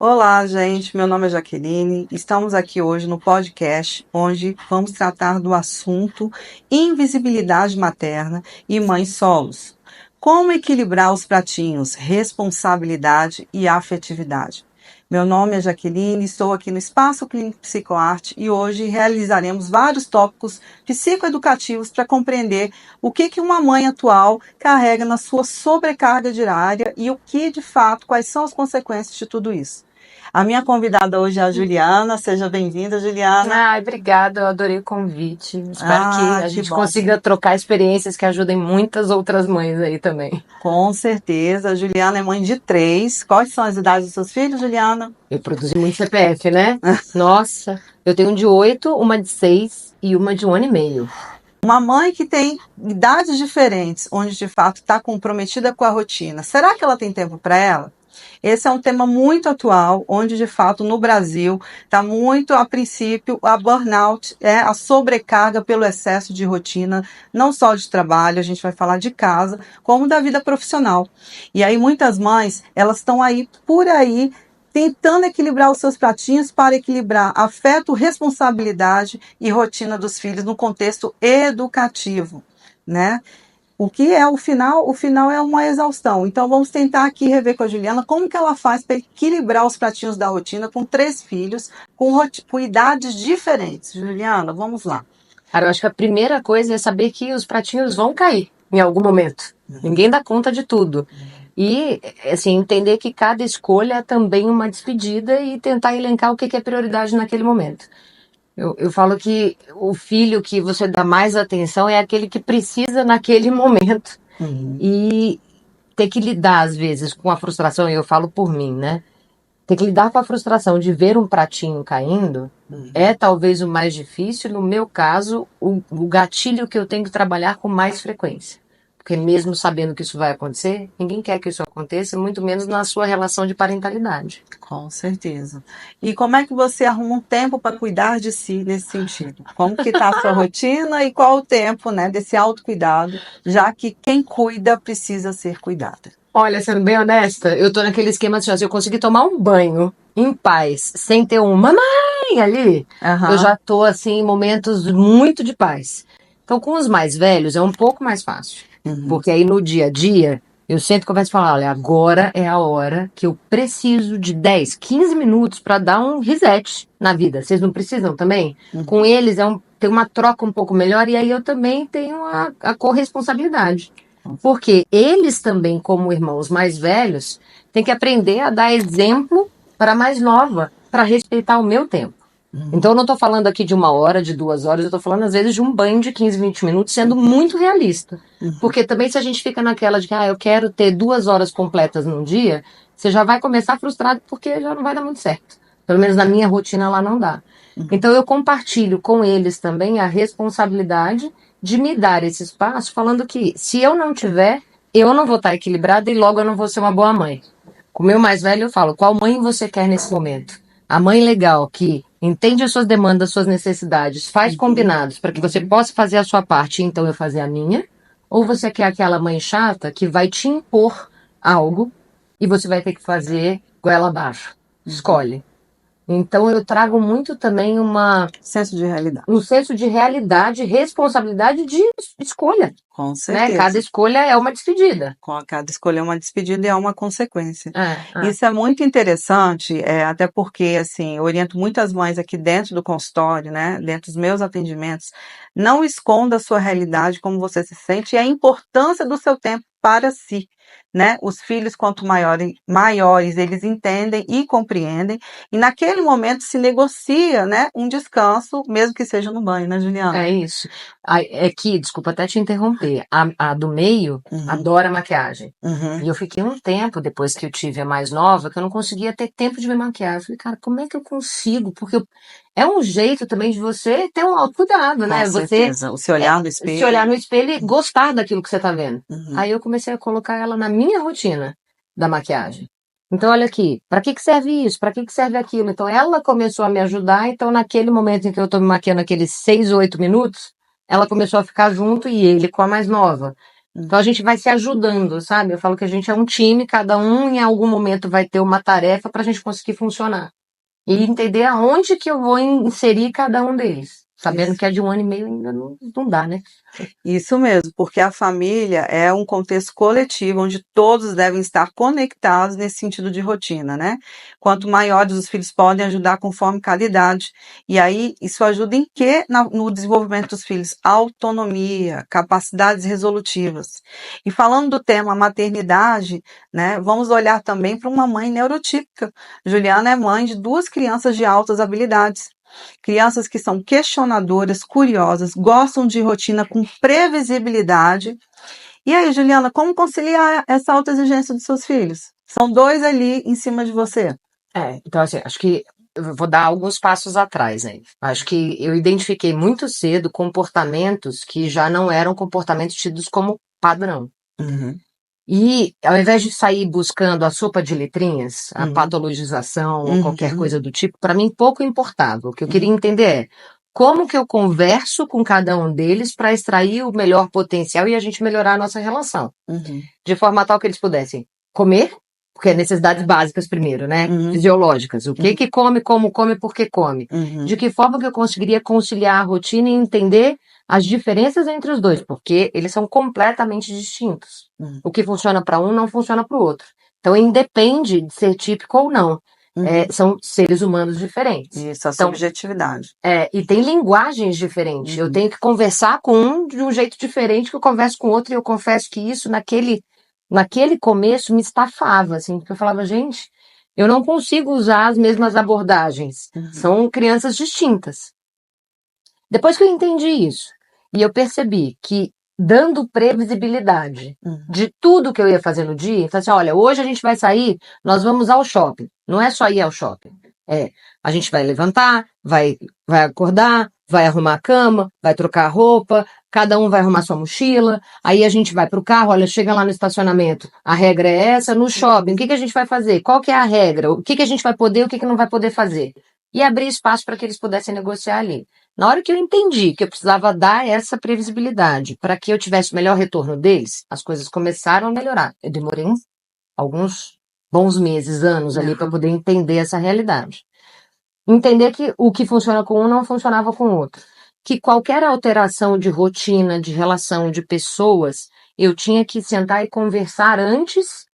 Olá, gente. Meu nome é Jaqueline. Estamos aqui hoje no podcast, onde vamos tratar do assunto invisibilidade materna e mães solos. Como equilibrar os pratinhos, responsabilidade e afetividade. Meu nome é Jaqueline, estou aqui no Espaço Clínico Psicoarte e hoje realizaremos vários tópicos psicoeducativos para compreender o que uma mãe atual carrega na sua sobrecarga diária e o que, de fato, quais são as consequências de tudo isso. A minha convidada hoje é a Juliana. Seja bem-vinda, Juliana. Ai, obrigada, eu adorei o convite. Espero que a Que gente bom. consiga trocar experiências que ajudem muitas outras mães aí também. Com certeza. A Juliana é mãe de 3. Quais são as idades dos seus filhos, Juliana? Eu produzi muito CPF, né? Nossa, eu tenho um de 8, uma de 6 e uma de 1 ano e meio. Uma mãe que tem idades diferentes, onde de fato está comprometida com a rotina. Será que ela tem tempo para ela? Esse é um tema muito atual, onde de fato no Brasil está muito a princípio a burnout, a sobrecarga pelo excesso de rotina, não só de trabalho, a gente vai falar de casa, como da vida profissional. E aí muitas mães, elas estão aí por aí tentando equilibrar os seus pratinhos para equilibrar afeto, responsabilidade e rotina dos filhos no contexto educativo, né? O que é o final? O final é uma exaustão. Então vamos tentar aqui rever com a Juliana como que ela faz para equilibrar os pratinhos da rotina com 3 filhos, com idades diferentes. Juliana, vamos lá. Cara, eu acho que a primeira coisa é saber que os pratinhos vão cair em algum momento. Ninguém dá conta de tudo. E, assim, entender que cada escolha é também uma despedida e tentar elencar o que é prioridade naquele momento. Eu falo que o filho que você dá mais atenção é aquele que precisa naquele momento. E ter que lidar, às vezes, com a frustração, e eu falo por mim, né? Ter que lidar com a frustração de ver um pratinho caindo é talvez o mais difícil. No meu caso, o gatilho que eu tenho que trabalhar com mais frequência. Porque mesmo sabendo que isso vai acontecer, ninguém quer que isso aconteça, muito menos na sua relação de parentalidade. Com certeza. E como é que você arruma um tempo para cuidar de si nesse sentido? Como que está a sua rotina e qual o tempo, né, desse autocuidado, já que quem cuida precisa ser cuidada? Olha, sendo bem honesta, eu tô naquele esquema assim, se eu conseguir tomar um banho em paz, sem ter um mamãe ali, eu já tô assim em momentos muito de paz. Então, com os mais velhos é um pouco mais fácil, porque aí no dia a dia eu sempre começo a falar, olha, agora é a hora que eu preciso de 10, 15 minutos para dar um reset na vida. Vocês não precisam também? Com eles tem uma troca um pouco melhor e aí eu também tenho a corresponsabilidade. Porque eles também, como irmãos mais velhos, têm que aprender a dar exemplo para a mais nova, para respeitar o meu tempo. Então eu não estou falando aqui de 1 hora, de 2 horas, eu estou falando às vezes de um banho de 15, 20 minutos, sendo muito realista. Porque também se a gente fica naquela de que eu quero ter 2 horas completas num dia, você já vai começar frustrado porque já não vai dar muito certo. Pelo menos na minha rotina lá não dá. Então eu compartilho com eles também a responsabilidade de me dar esse espaço, falando que se eu não tiver, eu não vou estar equilibrada e logo eu não vou ser uma boa mãe. Com o meu mais velho eu falo, qual mãe você quer nesse momento? A mãe legal que entende as suas demandas, as suas necessidades, faz combinados para que você possa fazer a sua parte e então eu fazer a minha? Ou você quer aquela mãe chata que vai te impor algo e você vai ter que fazer goela abaixo? Escolhe. Então eu trago muito também Senso de realidade. um senso de realidade, responsabilidade de escolha. Com Né? certeza. Cada escolha é uma despedida. Cada escolha é uma despedida e é uma consequência. É. Isso é muito interessante, até porque, assim, eu oriento muitas mães aqui dentro do consultório, né, dentro dos meus atendimentos, não esconda a sua realidade, como você se sente, e a importância do seu tempo para si, né? Os filhos, quanto maiores, eles entendem e compreendem, e naquele momento se negocia, né, um descanso, mesmo que seja no banho, né, Juliana? É isso. É que, desculpa até te interromper, a do meio adora maquiagem. E eu fiquei um tempo, depois que eu tive a mais nova, que eu não conseguia ter tempo de me maquiar. Eu falei, cara, como é que eu consigo? Porque é um jeito também de você ter um autocuidado, né? Com Você certeza. O se olhar no se espelho. olhar no espelho e gostar daquilo que você tá vendo. Aí eu comecei a colocar ela na minha rotina da maquiagem. Então, olha aqui, para que serve isso? Para que serve aquilo? Então, ela começou a me ajudar. Então, naquele momento em que eu tô me maquiando aqueles 6 ou 8 minutos, ela começou a ficar junto e ele com a mais nova. Então a gente vai se ajudando, sabe? Eu falo que a gente é um time, cada um em algum momento vai ter uma tarefa para a gente conseguir funcionar. E entender aonde que eu vou inserir cada um deles. Sabendo que é de 1 ano e meio ainda não dá, né? Isso mesmo, porque a família é um contexto coletivo onde todos devem estar conectados nesse sentido de rotina, né? Quanto maiores os filhos podem ajudar conforme cada idade. E aí, isso ajuda em quê? No desenvolvimento dos filhos? Autonomia, capacidades resolutivas. E falando do tema maternidade, né? Vamos olhar também para uma mãe neurotípica. Juliana é mãe de 2 crianças de altas habilidades. Crianças que são questionadoras, curiosas, gostam de rotina com previsibilidade. E aí, Juliana, como conciliar essa autoexigência dos seus filhos? São 2 ali em cima de você. Então assim, acho que eu vou dar alguns passos atrás aí. Acho que eu identifiquei muito cedo comportamentos que já não eram comportamentos tidos como padrão. E ao invés de sair buscando a sopa de letrinhas, a patologização ou qualquer coisa do tipo, para mim pouco importava. O que eu queria entender é como que eu converso com cada um deles para extrair o melhor potencial e a gente melhorar a nossa relação. De forma tal que eles pudessem comer, porque é necessidades básicas primeiro, né? Fisiológicas. O que que come, como come, por que come. De que forma que eu conseguiria conciliar a rotina e entender as diferenças entre os dois, porque eles são completamente distintos. O que funciona para um não funciona para o outro. Então, independe de ser típico ou não. São seres humanos diferentes. Isso, a subjetividade. E tem linguagens diferentes. Eu tenho que conversar com um de um jeito diferente que eu converso com o outro, e eu confesso que isso, naquele começo, me estafava, assim, porque eu falava, gente, eu não consigo usar as mesmas abordagens. São crianças distintas. Depois que eu entendi isso, e eu percebi que, dando previsibilidade de tudo que eu ia fazer no dia, eu falei assim, olha, hoje a gente vai sair, nós vamos ao shopping. Não é só ir ao shopping. A gente vai levantar, vai acordar, vai arrumar a cama, vai trocar a roupa, cada um vai arrumar sua mochila, aí a gente vai pro carro, olha, chega lá no estacionamento, a regra é essa, no shopping, o que que a gente vai fazer? Qual que é a regra? O que que a gente vai poder, o que que não vai poder fazer? E abrir espaço para que eles pudessem negociar ali. Na hora que eu entendi que eu precisava dar essa previsibilidade para que eu tivesse o melhor retorno deles, as coisas começaram a melhorar. Eu demorei alguns bons meses, anos ali para poder entender essa realidade. Entender que o que funciona com um não funcionava com o outro. Que qualquer alteração de rotina, de relação, de pessoas, eu tinha que sentar e conversar antes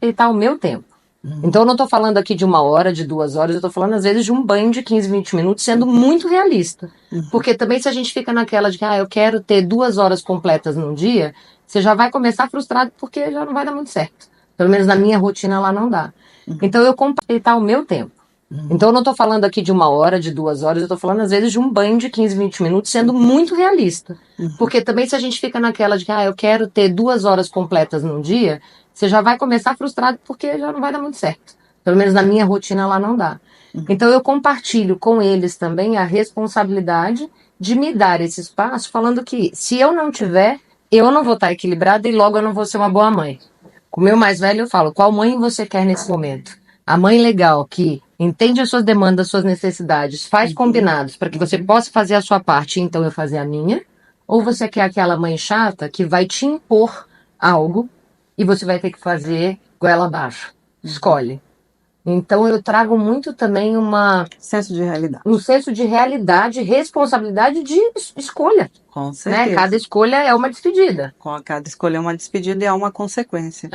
e respeitar o meu tempo. Então eu não estou falando aqui de 1 hora, de 2 horas, eu estou falando às vezes de um banho de 15, 20 minutos, sendo muito realista. Porque também se a gente fica naquela de que eu quero ter 2 horas completas num dia, você já vai começar frustrado porque já não vai dar muito certo. Pelo menos na minha rotina lá não dá. Então eu compartilhar o meu tempo. Então eu não estou falando aqui de 1 hora, de 2 horas, eu estou falando às vezes de um banho de 15, 20 minutos, sendo muito realista. Porque também se a gente fica naquela de que eu quero ter 2 horas completas num dia, você já vai começar frustrado porque já não vai dar muito certo. Pelo menos na minha rotina lá não dá. Então eu compartilho com eles também a responsabilidade de me dar esse espaço, falando que se eu não tiver, eu não vou estar equilibrada e logo eu não vou ser uma boa mãe. Com o meu mais velho eu falo, qual mãe você quer nesse momento? A mãe legal que entende as suas demandas, as suas necessidades, faz combinados para que você possa fazer a sua parte e então eu fazer a minha? Ou você quer aquela mãe chata que vai te impor algo e você vai ter que fazer goela abaixo? Escolhe. Então eu trago muito também senso de realidade. Um senso de realidade, responsabilidade de escolha. Com certeza. Né? Cada escolha é uma despedida. Cada escolha é uma despedida e é uma consequência.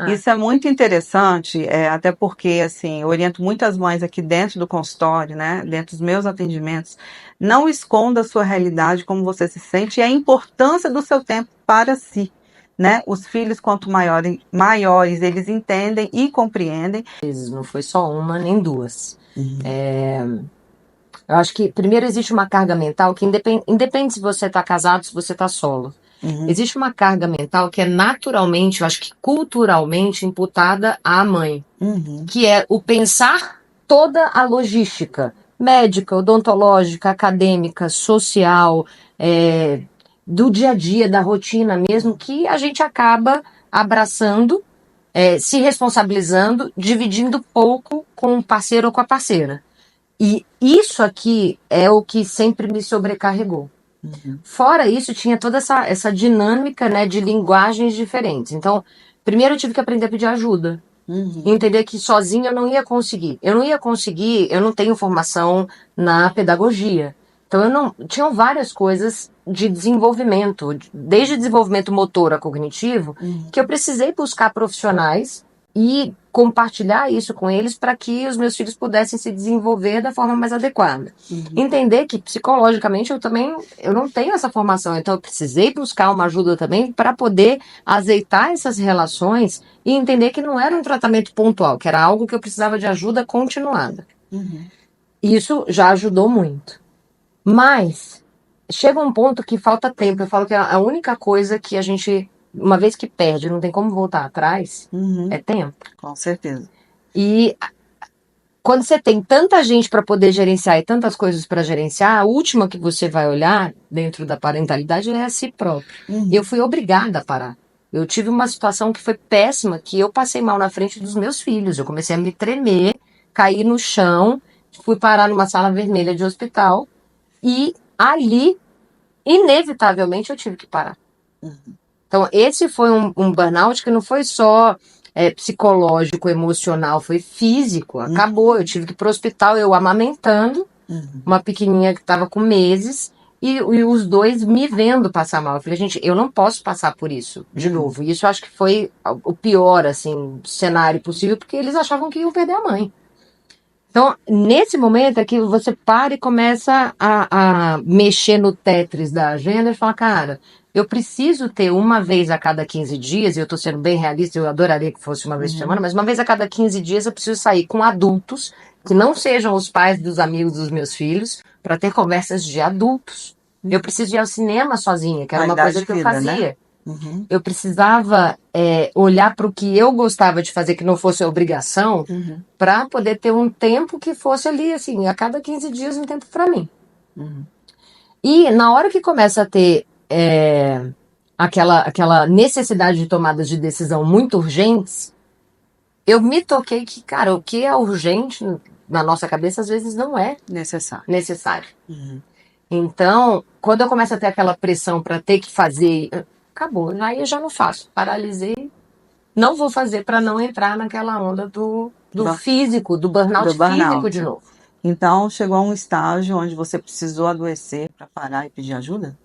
Isso é muito interessante, até porque, assim, eu oriento muitas mães aqui dentro do consultório, né, dentro dos meus atendimentos, não esconda a sua realidade, como você se sente e a importância do seu tempo para si. Né? Os filhos, quanto maiores, eles entendem e compreendem. Não foi só uma, nem duas. Eu acho que, primeiro, existe uma carga mental que independe se você está casado, se você está solo. Existe uma carga mental que é naturalmente, eu acho que culturalmente, imputada à mãe. Que é o pensar toda a logística médica, odontológica, acadêmica, social, do dia a dia, da rotina mesmo, que a gente acaba abraçando, se responsabilizando, dividindo pouco com o parceiro ou com a parceira. E isso aqui é o que sempre me sobrecarregou. Fora isso, tinha toda essa dinâmica, né, de linguagens diferentes. Então, primeiro eu tive que aprender a pedir ajuda. Entender que sozinha eu não ia conseguir. Eu não tenho formação na pedagogia. Então, tinham várias coisas de desenvolvimento, desde desenvolvimento motor a cognitivo, que eu precisei buscar profissionais e compartilhar isso com eles para que os meus filhos pudessem se desenvolver da forma mais adequada. Entender que psicologicamente eu não tenho essa formação, então eu precisei buscar uma ajuda também para poder azeitar essas relações e entender que não era um tratamento pontual, que era algo que eu precisava de ajuda continuada. Isso já ajudou muito. Mas chega um ponto que falta tempo. Eu falo que a única coisa que a gente, uma vez que perde, não tem como voltar atrás, é tempo. Com certeza. E quando você tem tanta gente para poder gerenciar e tantas coisas para gerenciar, a última que você vai olhar dentro da parentalidade é a si próprio. Eu fui obrigada a parar. Eu tive uma situação que foi péssima, que eu passei mal na frente dos meus filhos. Eu comecei a me tremer, caí no chão, fui parar numa sala vermelha de hospital e ali, inevitavelmente, eu tive que parar. Então, esse foi um burnout que não foi só psicológico, emocional, foi físico. Acabou, eu tive que ir pro hospital, eu amamentando, uma pequenininha que estava com meses, e os dois me vendo passar mal. Eu falei, gente, eu não posso passar por isso de novo. E isso eu acho que foi o pior, assim, cenário possível, porque eles achavam que iam perder a mãe. Então, nesse momento é que você para e começa a mexer no Tetris da agenda e fala, cara, eu preciso ter uma vez a cada 15 dias, e eu tô sendo bem realista, eu adoraria que fosse uma vez por semana, mas uma vez a cada 15 dias eu preciso sair com adultos, que não sejam os pais dos amigos dos meus filhos, para ter conversas de adultos. Eu preciso ir ao cinema sozinha, que era uma coisa que eu fazia. Né? Eu precisava olhar para o que eu gostava de fazer, que não fosse obrigação, para poder ter um tempo que fosse ali, assim, a cada 15 dias um tempo para mim. E na hora que começa a ter aquela necessidade de tomadas de decisão muito urgentes, eu me toquei que, cara, o que é urgente na nossa cabeça às vezes não é necessário. Então, quando eu começo a ter aquela pressão para ter que fazer, acabou, aí eu já não faço, paralisei, não vou fazer para não entrar naquela onda do físico, do burnout físico de novo. Então, chegou a um estágio onde você precisou adoecer para parar e pedir ajuda?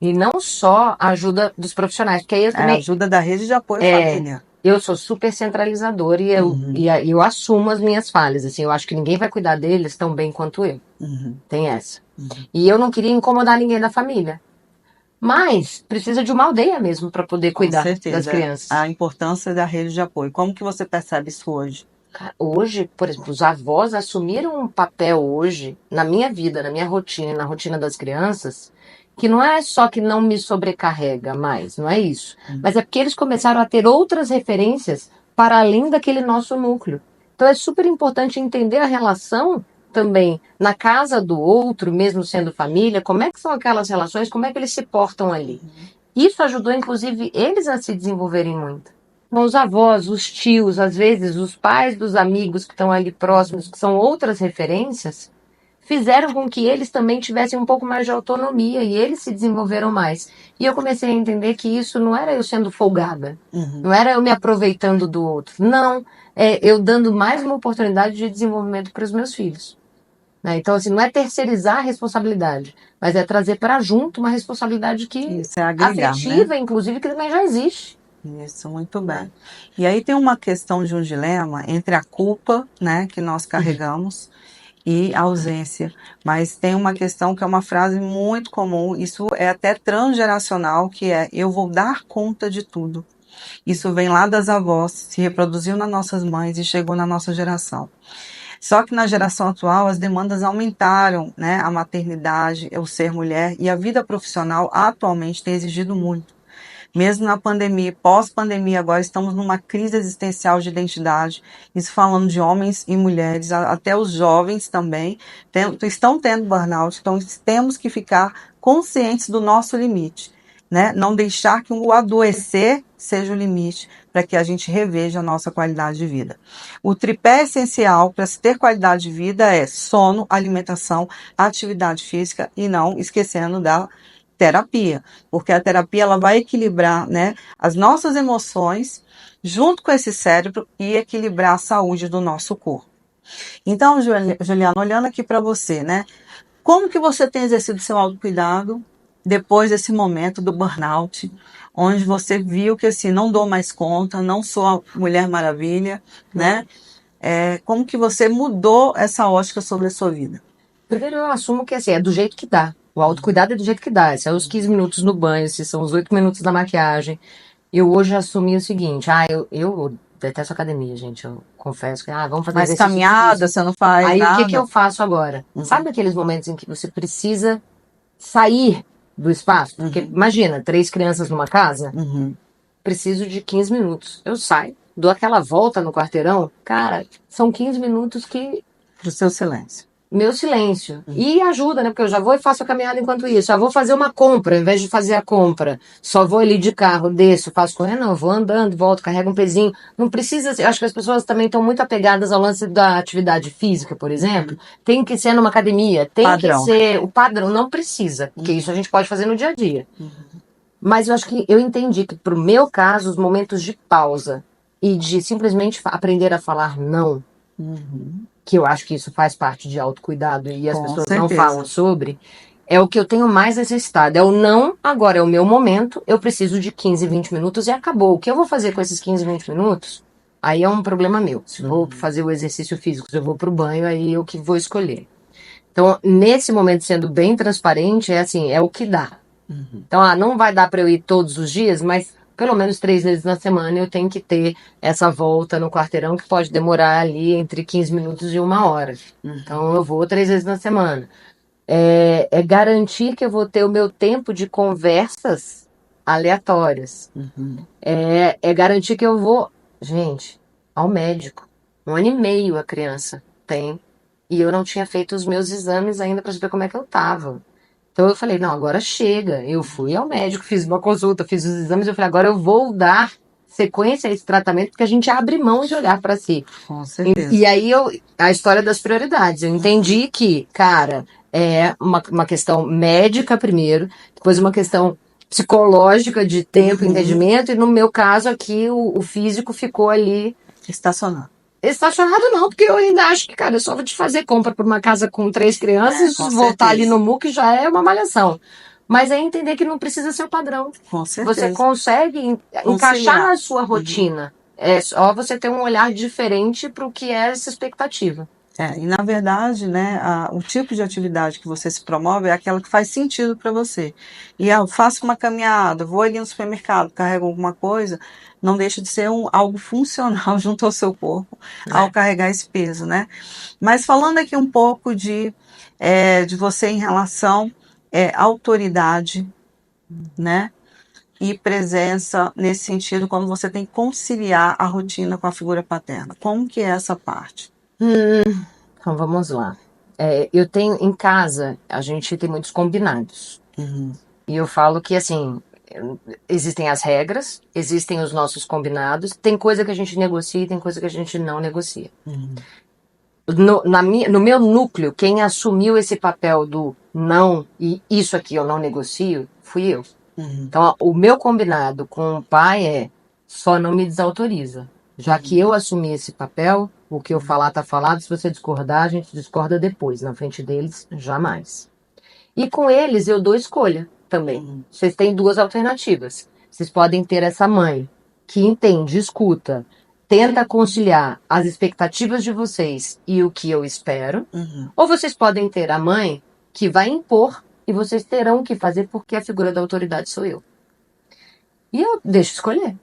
E não só a ajuda dos profissionais, porque aí eu também... a ajuda da rede de apoio família. Eu sou super centralizadora e eu assumo as minhas falhas. Assim, eu acho que ninguém vai cuidar deles tão bem quanto eu. Tem essa. E eu não queria incomodar ninguém da família. Mas precisa de uma aldeia mesmo para poder cuidar das crianças. A importância da rede de apoio. Como que você percebe isso hoje? Hoje, por exemplo, os avós assumiram um papel hoje, na minha vida, na minha rotina, na rotina das crianças, que não é só que não me sobrecarrega mais, não é isso. Mas é porque eles começaram a ter outras referências para além daquele nosso núcleo. Então é super importante entender a relação também na casa do outro, mesmo sendo família, como é que são aquelas relações, como é que eles se portam ali. Isso ajudou, inclusive, eles a se desenvolverem muito. Então, os avós, os tios, às vezes os pais dos amigos que estão ali próximos, que são outras referências, fizeram com que eles também tivessem um pouco mais de autonomia e eles se desenvolveram mais. E eu comecei a entender que isso não era eu sendo folgada, não era eu me aproveitando do outro, não, é eu dando mais uma oportunidade de desenvolvimento para os meus filhos. Né? Então, assim, não é terceirizar a responsabilidade, mas é trazer para junto uma responsabilidade que isso é agregar, afetiva, né? Inclusive, que também já existe. Isso, muito bem. E aí tem uma questão de um dilema entre a culpa, né, que nós carregamos, e a ausência. Mas tem uma questão que é uma frase muito comum, isso é até transgeracional, que é: eu vou dar conta de tudo. Isso vem lá das avós, se reproduziu nas nossas mães e chegou na nossa geração. Só que na geração atual as demandas aumentaram, né? A maternidade, o ser mulher e a vida profissional atualmente tem exigido muito. Mesmo na pandemia, pós-pandemia, agora estamos numa crise existencial de identidade, isso falando de homens e mulheres, até os jovens também estão tendo burnout, então temos que ficar conscientes do nosso limite, né? Não deixar que o adoecer seja o limite para que a gente reveja a nossa qualidade de vida. O tripé essencial para se ter qualidade de vida é sono, alimentação, atividade física e não esquecendo da terapia, porque a terapia ela vai equilibrar, né, as nossas emoções junto com esse cérebro e equilibrar a saúde do nosso corpo. Então, Juliana, olhando aqui para você, né, como que você tem exercido seu autocuidado depois desse momento do burnout, onde você viu que assim, não dou mais conta, não sou a Mulher Maravilha, né? Como que você mudou essa ótica sobre a sua vida? Primeiro eu assumo que assim, é do jeito que dá. O autocuidado é do jeito que dá. Se é os 15 minutos no banho, se são os 8 minutos na maquiagem. Eu hoje assumi o seguinte, eu detesto academia, gente. Eu confesso que, vamos fazer Mas exercício caminhada, físico. você não faz Aí nada? o que eu faço agora? Sabe aqueles momentos em que você precisa sair do espaço? Porque imagina, 3 crianças numa casa, preciso de 15 minutos. Eu saio, dou aquela volta no quarteirão, cara, são 15 minutos que... Pro seu silêncio. Meu silêncio. E ajuda, né? Porque eu já vou e faço a caminhada enquanto isso. Já vou fazer uma compra, ao invés de fazer a compra. Só vou ali de carro, desço, faço correndo, não, eu vou andando, volto, carrego um pezinho. Não precisa, eu acho que as pessoas também estão muito apegadas ao lance da atividade física, por exemplo. Tem que ser numa academia, tem Padrão. que ser o padrão, não precisa, porque isso a gente pode fazer no dia a dia. Mas eu acho que eu entendi que pro meu caso, os momentos de pausa e de simplesmente aprender a falar não, que eu acho que isso faz parte de autocuidado e as Com pessoas certeza. não falam sobre, é o que eu tenho mais necessitado. É o não, agora é o meu momento, eu preciso de 15, 20 minutos e acabou. O que eu vou fazer com esses 15, 20 minutos, aí é um problema meu. Se eu vou fazer o exercício físico, se eu vou pro banho, aí eu que vou escolher. Então, nesse momento, sendo bem transparente, é assim, é o que dá. Então, não vai dar para eu ir todos os dias, mas pelo menos 3 vezes na semana eu tenho que ter essa volta no quarteirão que pode demorar ali entre 15 minutos e 1 hora. Então eu vou 3 vezes na semana. É garantir que eu vou ter o meu tempo de conversas aleatórias. É garantir que eu vou, gente, ao médico. 1 ano e meio a criança tem. E eu não tinha feito os meus exames ainda para saber como é que eu tava. Então eu falei, não, agora chega. Eu fui ao médico, fiz uma consulta, fiz os exames, eu falei, agora eu vou dar sequência a esse tratamento, porque a gente abre mão de olhar para si. Com certeza. E aí a história das prioridades. Eu entendi que, cara, é uma questão médica primeiro, depois uma questão psicológica de tempo, entendimento, e no meu caso aqui o físico ficou ali estacionado. Estacionado não, porque eu ainda acho que, cara, eu só vou te fazer compra por uma casa com 3 crianças, voltar ali no MUC já é uma malhação. Mas é entender que não precisa ser o padrão. Com certeza. Você consegue encaixar na sua rotina. É só você ter um olhar diferente para o que é essa expectativa. E na verdade, né, o tipo de atividade que você se promove é aquela que faz sentido para você. E eu faço uma caminhada, vou ali no supermercado, carrego alguma coisa, não deixa de ser algo funcional junto ao seu corpo ao carregar esse peso, né? Mas falando aqui um pouco de você em relação à autoridade, né? E presença nesse sentido, quando você tem que conciliar a rotina com a figura paterna. Como que é essa parte? Então vamos lá. Eu tenho em casa, a gente tem muitos combinados. E eu falo que assim, existem as regras, existem os nossos combinados, tem coisa que a gente negocia e tem coisa que a gente não negocia. No meu núcleo, quem assumiu esse papel do não e isso aqui eu não negocio, fui eu. Então, o meu combinado com o pai é só não me desautoriza. Já que eu assumi esse papel, o que eu falar tá falado, se você discordar, a gente discorda depois. Na frente deles, jamais. E com eles eu dou escolha também. Vocês têm 2 alternativas. Vocês podem ter essa mãe que entende, escuta, tenta conciliar as expectativas de vocês e o que eu espero. Ou vocês podem ter a mãe que vai impor e vocês terão que fazer porque a figura da autoridade sou eu. E eu deixo escolher.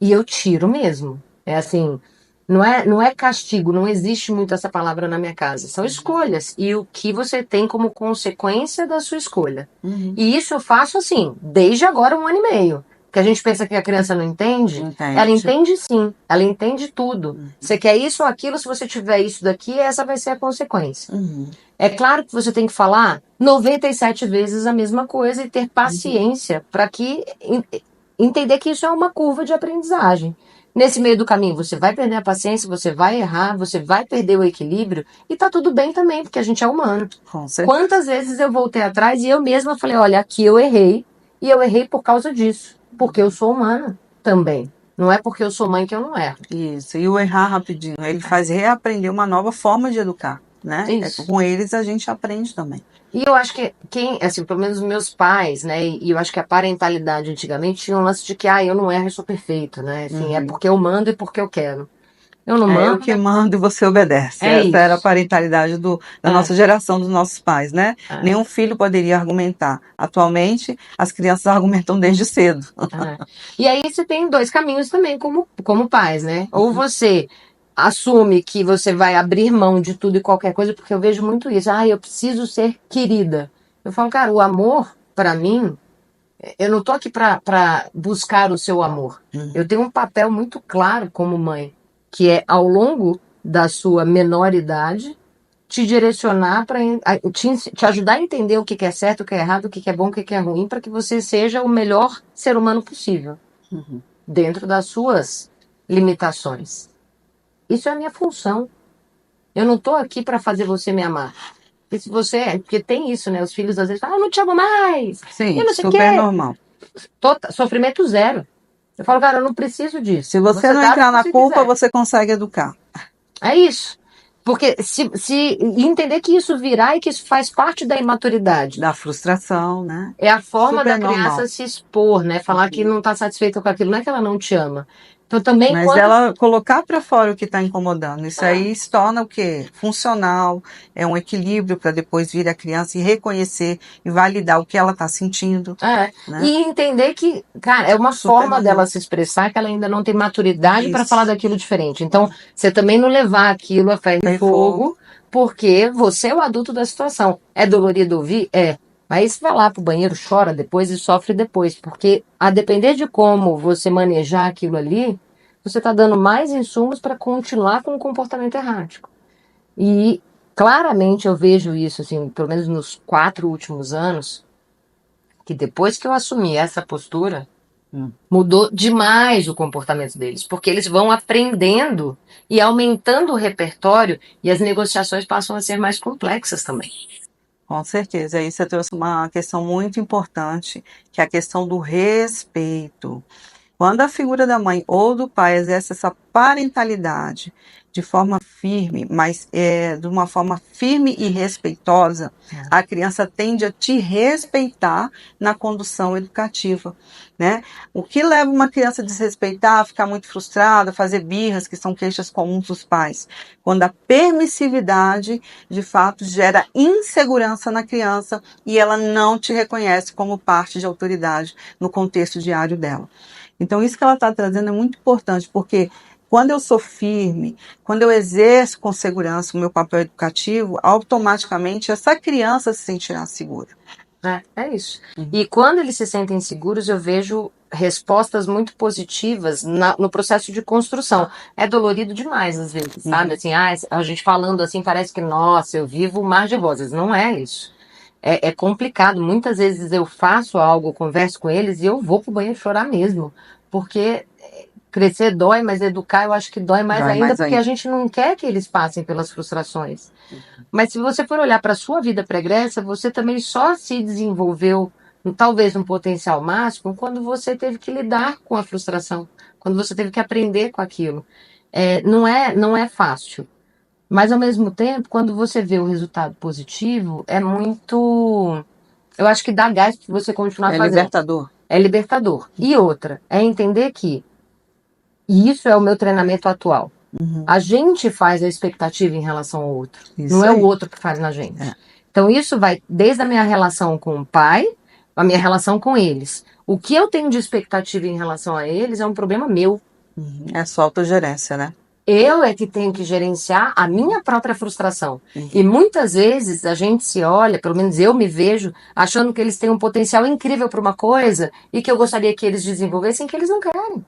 E eu tiro mesmo. É assim, não é castigo, não existe muito essa palavra na minha casa. São escolhas. E o que você tem como consequência da sua escolha. E isso eu faço assim, desde agora 1 ano e meio. Que a gente pensa que a criança não entende. Ela entende sim, ela entende tudo. Você quer isso ou aquilo, se você tiver isso daqui, essa vai ser a consequência. É claro que você tem que falar 97 vezes a mesma coisa e ter paciência para que entender que isso é uma curva de aprendizagem. Nesse meio do caminho, você vai perder a paciência, você vai errar, você vai perder o equilíbrio, e tá tudo bem também, porque a gente é humano. Com certeza. Quantas vezes eu voltei atrás e eu mesma falei, olha, aqui eu errei, e eu errei por causa disso, porque eu sou humana também. Não é porque eu sou mãe que eu não erro. Isso, e o errar rapidinho, ele faz reaprender uma nova forma de educar, né? Isso. Com eles a gente aprende também. E eu acho que assim, pelo menos meus pais, né, e eu acho que a parentalidade antigamente tinha um lance de que, eu não erro, eu sou perfeito, né, assim, é porque eu mando e porque eu quero. Eu não mando. É eu que mando e você obedece. Essa era a parentalidade da nossa geração, dos nossos pais, né? Nenhum filho poderia argumentar. Atualmente, as crianças argumentam desde cedo. E aí você tem dois caminhos também como pais, né? Ou você assume que você vai abrir mão de tudo e qualquer coisa, porque eu vejo muito isso. Eu preciso ser querida. Eu falo, cara, o amor, pra mim, eu não tô aqui pra buscar o seu amor. Eu tenho um papel muito claro como mãe, que é, ao longo da sua menor idade, te direcionar para te ajudar a entender o que é certo, o que é errado, o que é bom, o que é ruim, para que você seja o melhor ser humano possível, dentro das suas limitações. Isso é a minha função. Eu não tô aqui para fazer você me amar. E se você, porque tem isso, né? Os filhos às vezes falam, eu não te amo mais. Sim, eu não sei super normal. Sofrimento zero. Eu falo, cara, eu não preciso disso. Se você não entrar na culpa, você consegue educar. É isso. Porque se entender que isso virá e que isso faz parte da imaturidade. Da frustração, né? É a forma da criança se expor, né? Falar que não está satisfeita com aquilo. Não é que ela não te ama. Então também. Mas ela colocar para fora o que está incomodando. Isso aí se torna o quê? Funcional. É um equilíbrio para depois vir a criança e reconhecer e validar o que ela está sentindo. Né? E entender que, cara, é uma forma dela se expressar que ela ainda não tem maturidade para falar daquilo diferente. Então, você também não levar aquilo a ferro e fogo, porque você é o adulto da situação. É dolorido ouvir? É. Mas vai lá pro banheiro, chora depois e sofre depois. Porque, a depender de como você manejar aquilo ali, você está dando mais insumos para continuar com o comportamento errático. E, claramente, eu vejo isso, assim, pelo menos nos 4 últimos anos, que depois que eu assumi essa postura, mudou demais o comportamento deles, porque eles vão aprendendo e aumentando o repertório e as negociações passam a ser mais complexas também. Com certeza, aí você trouxe uma questão muito importante, que é a questão do respeito. Quando a figura da mãe ou do pai exerce essa parentalidade de forma firme, mas de uma forma firme e respeitosa, a criança tende a te respeitar na condução educativa, né? O que leva uma criança a desrespeitar, a ficar muito frustrada, a fazer birras, que são queixas comuns dos pais? Quando a permissividade, de fato, gera insegurança na criança e ela não te reconhece como parte de autoridade no contexto diário dela. Então, isso que ela está trazendo é muito importante, porque quando eu sou firme, quando eu exerço com segurança o meu papel educativo, automaticamente essa criança se sentirá segura. É isso. E quando eles se sentem seguros, eu vejo respostas muito positivas no processo de construção. É dolorido demais, às vezes, sabe? Assim, a gente falando assim, parece que, nossa, eu vivo um mar de rosas. Não é isso. É complicado. Muitas vezes eu faço algo, converso com eles e eu vou pro banheiro chorar mesmo. Porque crescer dói, mas educar eu acho que dói mais ainda, porque a gente não quer que eles passem pelas frustrações. Mas se você for olhar para a sua vida pregressa, você também só se desenvolveu, talvez um potencial máximo, quando você teve que lidar com a frustração, quando você teve que aprender com aquilo. Não é fácil. Mas, ao mesmo tempo, quando você vê o resultado positivo, é muito... Eu acho que dá gás para você continuar fazendo. É libertador. É libertador. E outra, é entender que, e isso é o meu treinamento atual, a gente faz a expectativa em relação ao outro. Isso não é o outro que faz na gente. Então, isso vai desde a minha relação com o pai, a minha relação com eles. O que eu tenho de expectativa em relação a eles é um problema meu. É só autogerência, né? Eu é que tenho que gerenciar a minha própria frustração. E muitas vezes a gente se olha, pelo menos eu me vejo, achando que eles têm um potencial incrível para uma coisa e que eu gostaria que eles desenvolvessem que eles não querem.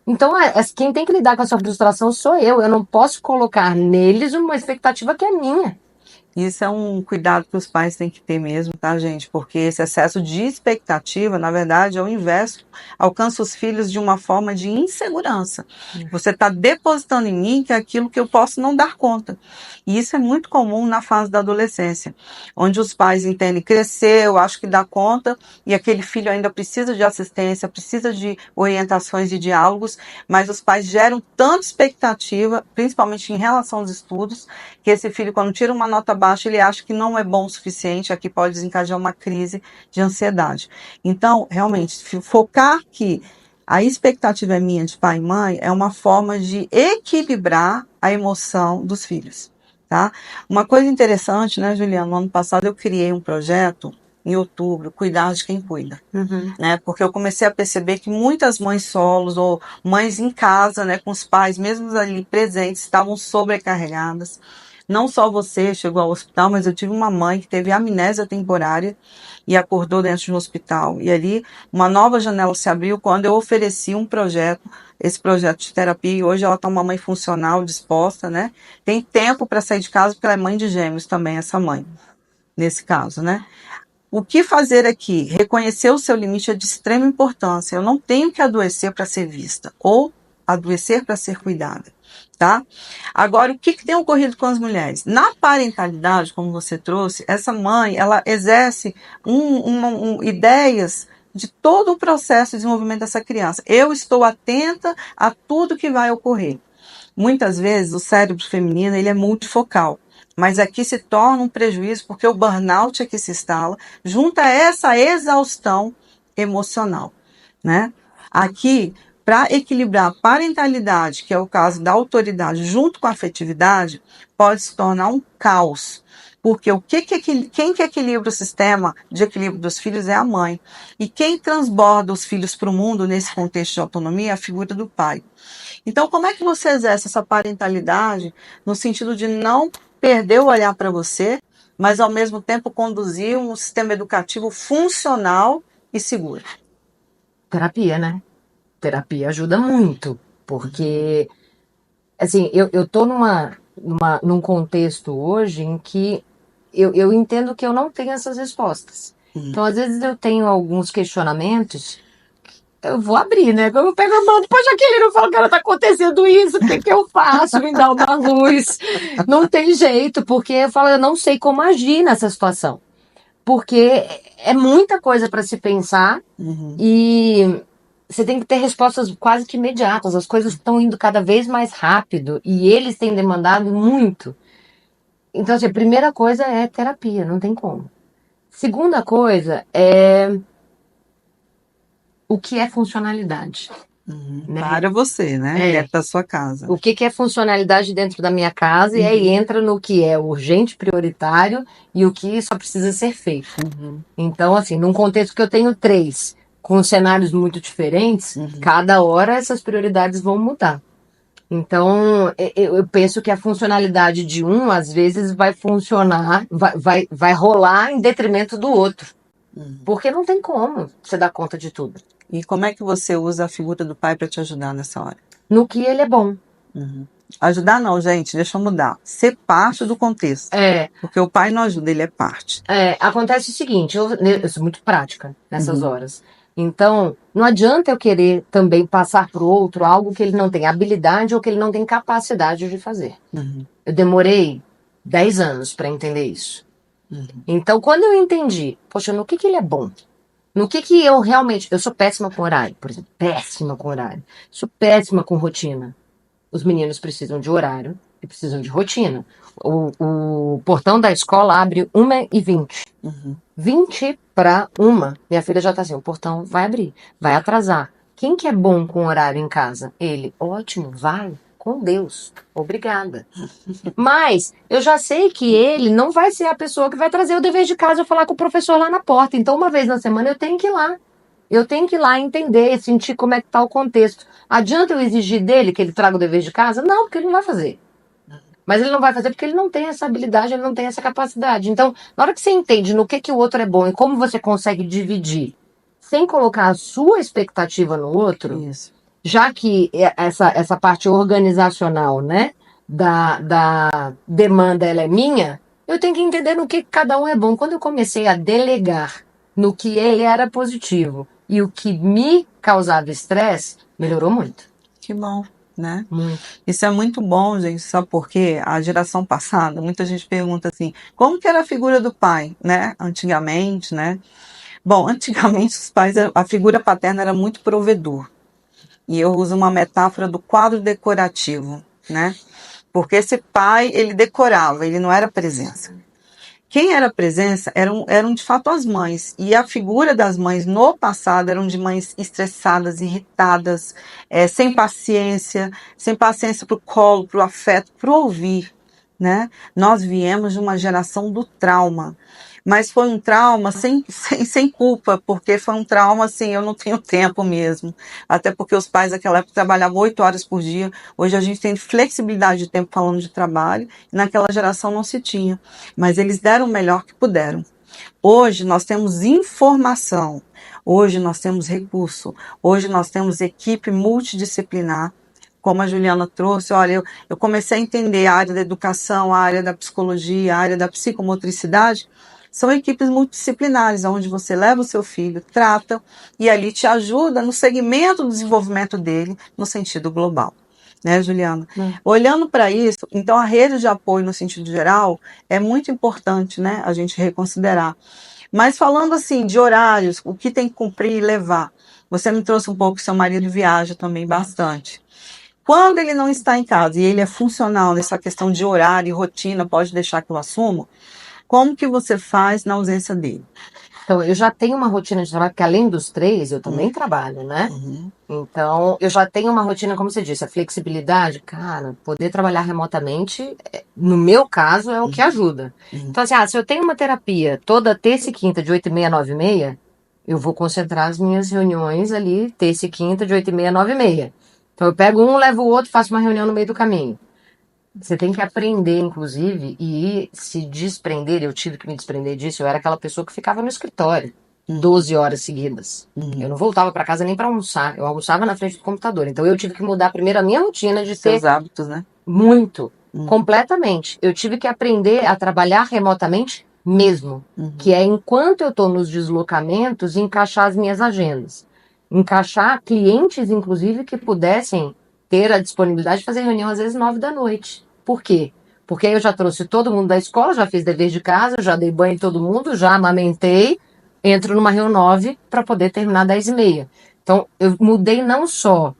Então, quem tem que lidar com essa frustração sou eu. Eu não posso colocar neles uma expectativa que é minha. Isso é um cuidado que os pais têm que ter mesmo, tá, gente? Porque esse excesso de expectativa, na verdade, é o inverso. Alcança os filhos de uma forma de insegurança. Você está depositando em mim que é aquilo que eu posso não dar conta. E isso é muito comum na fase da adolescência, onde os pais entendem crescer, eu acho que dá conta, e aquele filho ainda precisa de assistência, precisa de orientações e diálogos, mas os pais geram tanta expectativa, principalmente em relação aos estudos, que esse filho, quando tira uma nota baixa, ele acha que não é bom o suficiente, aqui pode desencadear uma crise de ansiedade. Então, realmente, focar que a expectativa é minha de pai e mãe é uma forma de equilibrar a emoção dos filhos, tá? Uma coisa interessante, né, Juliana, no ano passado eu criei um projeto em outubro, Cuidar de Quem Cuida, né? Porque eu comecei a perceber que muitas mães solos ou mães em casa, né, com os pais, mesmo ali presentes, estavam sobrecarregadas. Não só você chegou ao hospital, mas eu tive uma mãe que teve amnésia temporária e acordou dentro de um hospital. E ali uma nova janela se abriu quando eu ofereci um projeto, esse projeto de terapia, e hoje ela está uma mãe funcional, disposta, né? Tem tempo para sair de casa, porque ela é mãe de gêmeos também, essa mãe, nesse caso, né? O que fazer aqui? Reconhecer o seu limite é de extrema importância. Eu não tenho que adoecer para ser vista, ou adoecer para ser cuidada, tá? Agora, o que tem ocorrido com as mulheres? Na parentalidade, como você trouxe, essa mãe, ela exerce ideias de todo o processo de desenvolvimento dessa criança. Eu estou atenta a tudo que vai ocorrer. Muitas vezes, o cérebro feminino, ele é multifocal. Mas aqui se torna um prejuízo porque o burnout é que se instala junto a essa exaustão emocional, né? Aqui, para equilibrar a parentalidade, que é o caso da autoridade, junto com a afetividade, pode se tornar um caos. Porque quem que equilibra o sistema de equilíbrio dos filhos é a mãe. E quem transborda os filhos para o mundo nesse contexto de autonomia é a figura do pai. Então, como é que você exerce essa parentalidade no sentido de não perder o olhar para você, mas ao mesmo tempo conduzir um sistema educativo funcional e seguro? Terapia, né? Terapia ajuda muito, porque, assim, eu tô num contexto hoje em que eu entendo que eu não tenho essas respostas. Então, às vezes eu tenho alguns questionamentos, eu vou abrir, né? Eu pego a mão, depois Jaqueline, eu falo, cara, tá acontecendo isso, o que que eu faço? Me dá uma luz. Não tem jeito, porque eu falo, eu não sei como agir nessa situação. Porque é muita coisa para se pensar e você tem que ter respostas quase que imediatas. As coisas estão indo cada vez mais rápido e eles têm demandado muito. Então, assim, a primeira coisa é terapia, não tem como. Segunda coisa é o que é funcionalidade. Né? Para você, né? Dentro da sua casa. O que é funcionalidade dentro da minha casa, e aí entra no que é urgente, prioritário e o que só precisa ser feito. Então, assim, num contexto que eu tenho 3, com cenários muito diferentes, cada hora essas prioridades vão mudar. Então, eu penso que a funcionalidade de um, às vezes, vai funcionar, vai rolar em detrimento do outro. Porque não tem como você dar conta de tudo. E como é que você usa a figura do pai para te ajudar nessa hora? No que ele é bom. Ajudar não, gente, deixa eu mudar. Ser parte do contexto. Porque o pai não ajuda, ele é parte. Acontece o seguinte, eu sou muito prática nessas horas. Então, não adianta eu querer também passar para o outro algo que ele não tem habilidade ou que ele não tem capacidade de fazer. Eu demorei 10 anos para entender isso. Então, quando eu entendi, poxa, no que ele é bom? No que eu realmente... Eu sou péssima com horário, por exemplo. Péssima com horário. Sou péssima com rotina. Os meninos precisam de horário e precisam de rotina. O portão da escola abre 1h20. 20 para 1. Minha filha já tá assim, o portão vai abrir, vai atrasar. Quem que é bom com horário em casa? Ele. Ótimo, vai. Com Deus. Obrigada. Mas eu já sei que ele não vai ser a pessoa que vai trazer o dever de casa e falar com o professor lá na porta. Então, uma vez na semana, eu tenho que ir lá. Eu tenho que ir lá entender, sentir como é que tá o contexto. Adianta eu exigir dele que ele traga o dever de casa? Não, porque ele não vai fazer. Mas ele não vai fazer porque ele não tem essa habilidade, ele não tem essa capacidade. Então, na hora que você entende no que o outro é bom e como você consegue dividir, sem colocar a sua expectativa no outro... Isso. Já que essa parte organizacional, né, da demanda, ela é minha, Eu tenho que entender no que cada um é bom. Quando eu comecei a delegar no que ele era positivo e o que me causava estresse, melhorou muito. Que bom, né? Muito. Isso é muito bom, gente, sabe por quê? A geração passada, muita gente pergunta assim, como que era a figura do pai, né? Antigamente, né? Bom, antigamente os pais, a figura paterna era muito provedor. E eu uso uma metáfora do quadro decorativo, né? Porque esse pai, ele decorava, ele não era presença. Quem era presença eram de fato as mães. E a figura das mães no passado eram de mães estressadas, irritadas, sem paciência para o colo, para o afeto, para o ouvir. Né? Nós viemos de uma geração do trauma. Mas foi um trauma sem culpa, porque foi um trauma assim, eu não tenho tempo mesmo. Até porque os pais naquela época trabalhavam 8 horas por dia. Hoje a gente tem flexibilidade de tempo falando de trabalho, e naquela geração não se tinha. Mas eles deram o melhor que puderam. Hoje nós temos informação, hoje nós temos recurso, hoje nós temos equipe multidisciplinar. Como a Juliana trouxe, olha, eu comecei a entender a área da educação, a área da psicologia, a área da psicomotricidade. São equipes multidisciplinares, onde você leva o seu filho, trata e ali te ajuda no segmento do desenvolvimento dele, no sentido global. Né, Juliana? Olhando para isso, então a rede de apoio no sentido geral é muito importante, né, a gente reconsiderar. Mas falando assim de horários, o que tem que cumprir e levar. Você me trouxe um pouco que seu marido viaja também bastante. Quando ele não está em casa e ele é funcional nessa questão de horário e rotina, pode deixar que eu assumo, como que você faz na ausência dele? Então, eu já tenho uma rotina de trabalho, porque além dos 3, eu também trabalho, né? Então, eu já tenho uma rotina, como você disse, a flexibilidade, cara, poder trabalhar remotamente, no meu caso, é o que ajuda. Então, assim, se eu tenho uma terapia toda terça e quinta, de 8h30 a 9h30, eu vou concentrar as minhas reuniões ali, terça e quinta, de 8h30 a 9h30. Então, eu pego um, levo o outro, faço uma reunião no meio do caminho. Você tem que aprender, inclusive, e se desprender. Eu tive que me desprender disso. Eu era aquela pessoa que ficava no escritório 12 horas seguidas. Eu não voltava para casa nem para almoçar. Eu almoçava na frente do computador. Então eu tive que mudar primeiro a minha rotina de seus hábitos, né? Muito, completamente. Eu tive que aprender a trabalhar remotamente mesmo. Que é enquanto eu estou nos deslocamentos, encaixar as minhas agendas. Encaixar clientes, inclusive, que pudessem ter a disponibilidade de fazer reunião às vezes 9 da noite. Por quê? Porque aí eu já trouxe todo mundo da escola, já fiz dever de casa, já dei banho em todo mundo, já amamentei, entro numa reunião 9 para poder terminar 10h30. Então, eu mudei não só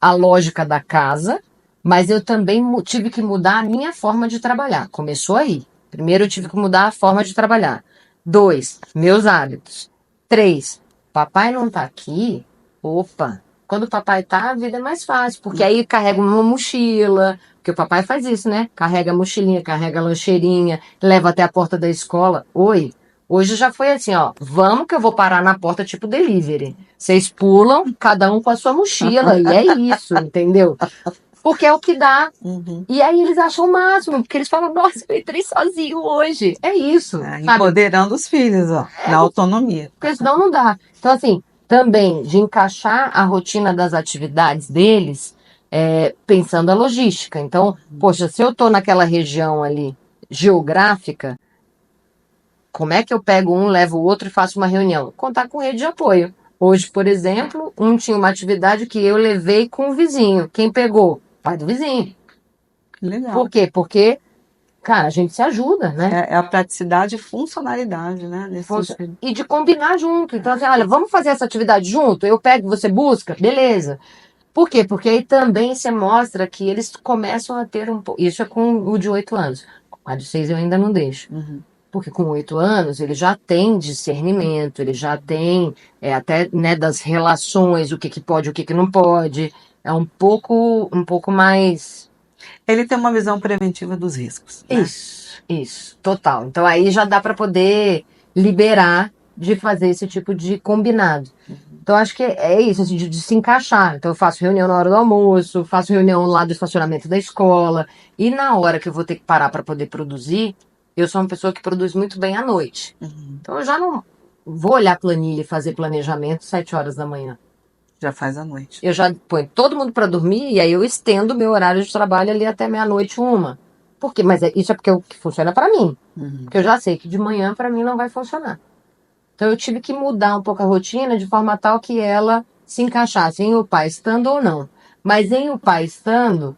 a lógica da casa, mas eu também tive que mudar a minha forma de trabalhar. Começou aí. Primeiro, eu tive que mudar a forma de trabalhar. 2, meus hábitos. 3, papai não tá aqui. Opa, quando o papai tá, a vida é mais fácil, porque aí carrega uma mochila, porque o papai faz isso, né? Carrega a mochilinha, carrega a lancheirinha, leva até a porta da escola. Oi, hoje já foi assim, ó, vamos que eu vou parar na porta tipo delivery. Vocês pulam, cada um com a sua mochila, e é isso, entendeu? Porque é o que dá. E aí eles acham o máximo, porque eles falam, nossa, eu entrei sozinho hoje. É isso. Empoderando os filhos, ó, na autonomia. Porque senão não dá. Então, assim, também de encaixar a rotina das atividades deles, pensando a logística. Então, poxa, se eu estou naquela região ali geográfica, como é que eu pego um, levo o outro e faço uma reunião? Contar com rede de apoio. Hoje, por exemplo, um tinha uma atividade que eu levei com o vizinho. Quem pegou? Pai do vizinho. Legal. Por quê? Porque, cara, a gente se ajuda, né? É a praticidade e funcionalidade, né? E de combinar junto. Então, assim, olha, vamos fazer essa atividade junto? Eu pego, você busca? Beleza. Por quê? Porque aí também você mostra que eles começam a ter um pouco. Isso é com o de 8 anos. Com a de 6 eu ainda não deixo. Porque com 8 anos ele já tem discernimento, ele já tem até, né, das relações, o que que pode, o que que não pode. É um pouco mais... Ele tem uma visão preventiva dos riscos. Né? Isso, total. Então aí já dá para poder liberar de fazer esse tipo de combinado. Então acho que é isso, assim, de se encaixar. Então eu faço reunião na hora do almoço, faço reunião lá do estacionamento da escola, e na hora que eu vou ter que parar para poder produzir, eu sou uma pessoa que produz muito bem à noite. Então eu já não vou olhar planilha e fazer planejamento 7 horas da manhã. Já faz à noite. Eu já ponho todo mundo para dormir e aí eu estendo meu horário de trabalho ali até meia-noite, 1. Porque, mas isso é porque o que funciona para mim. Porque eu já sei que de manhã para mim não vai funcionar. Então eu tive que mudar um pouco a rotina de forma tal que ela se encaixasse em o pai estando ou não. Mas em o pai estando,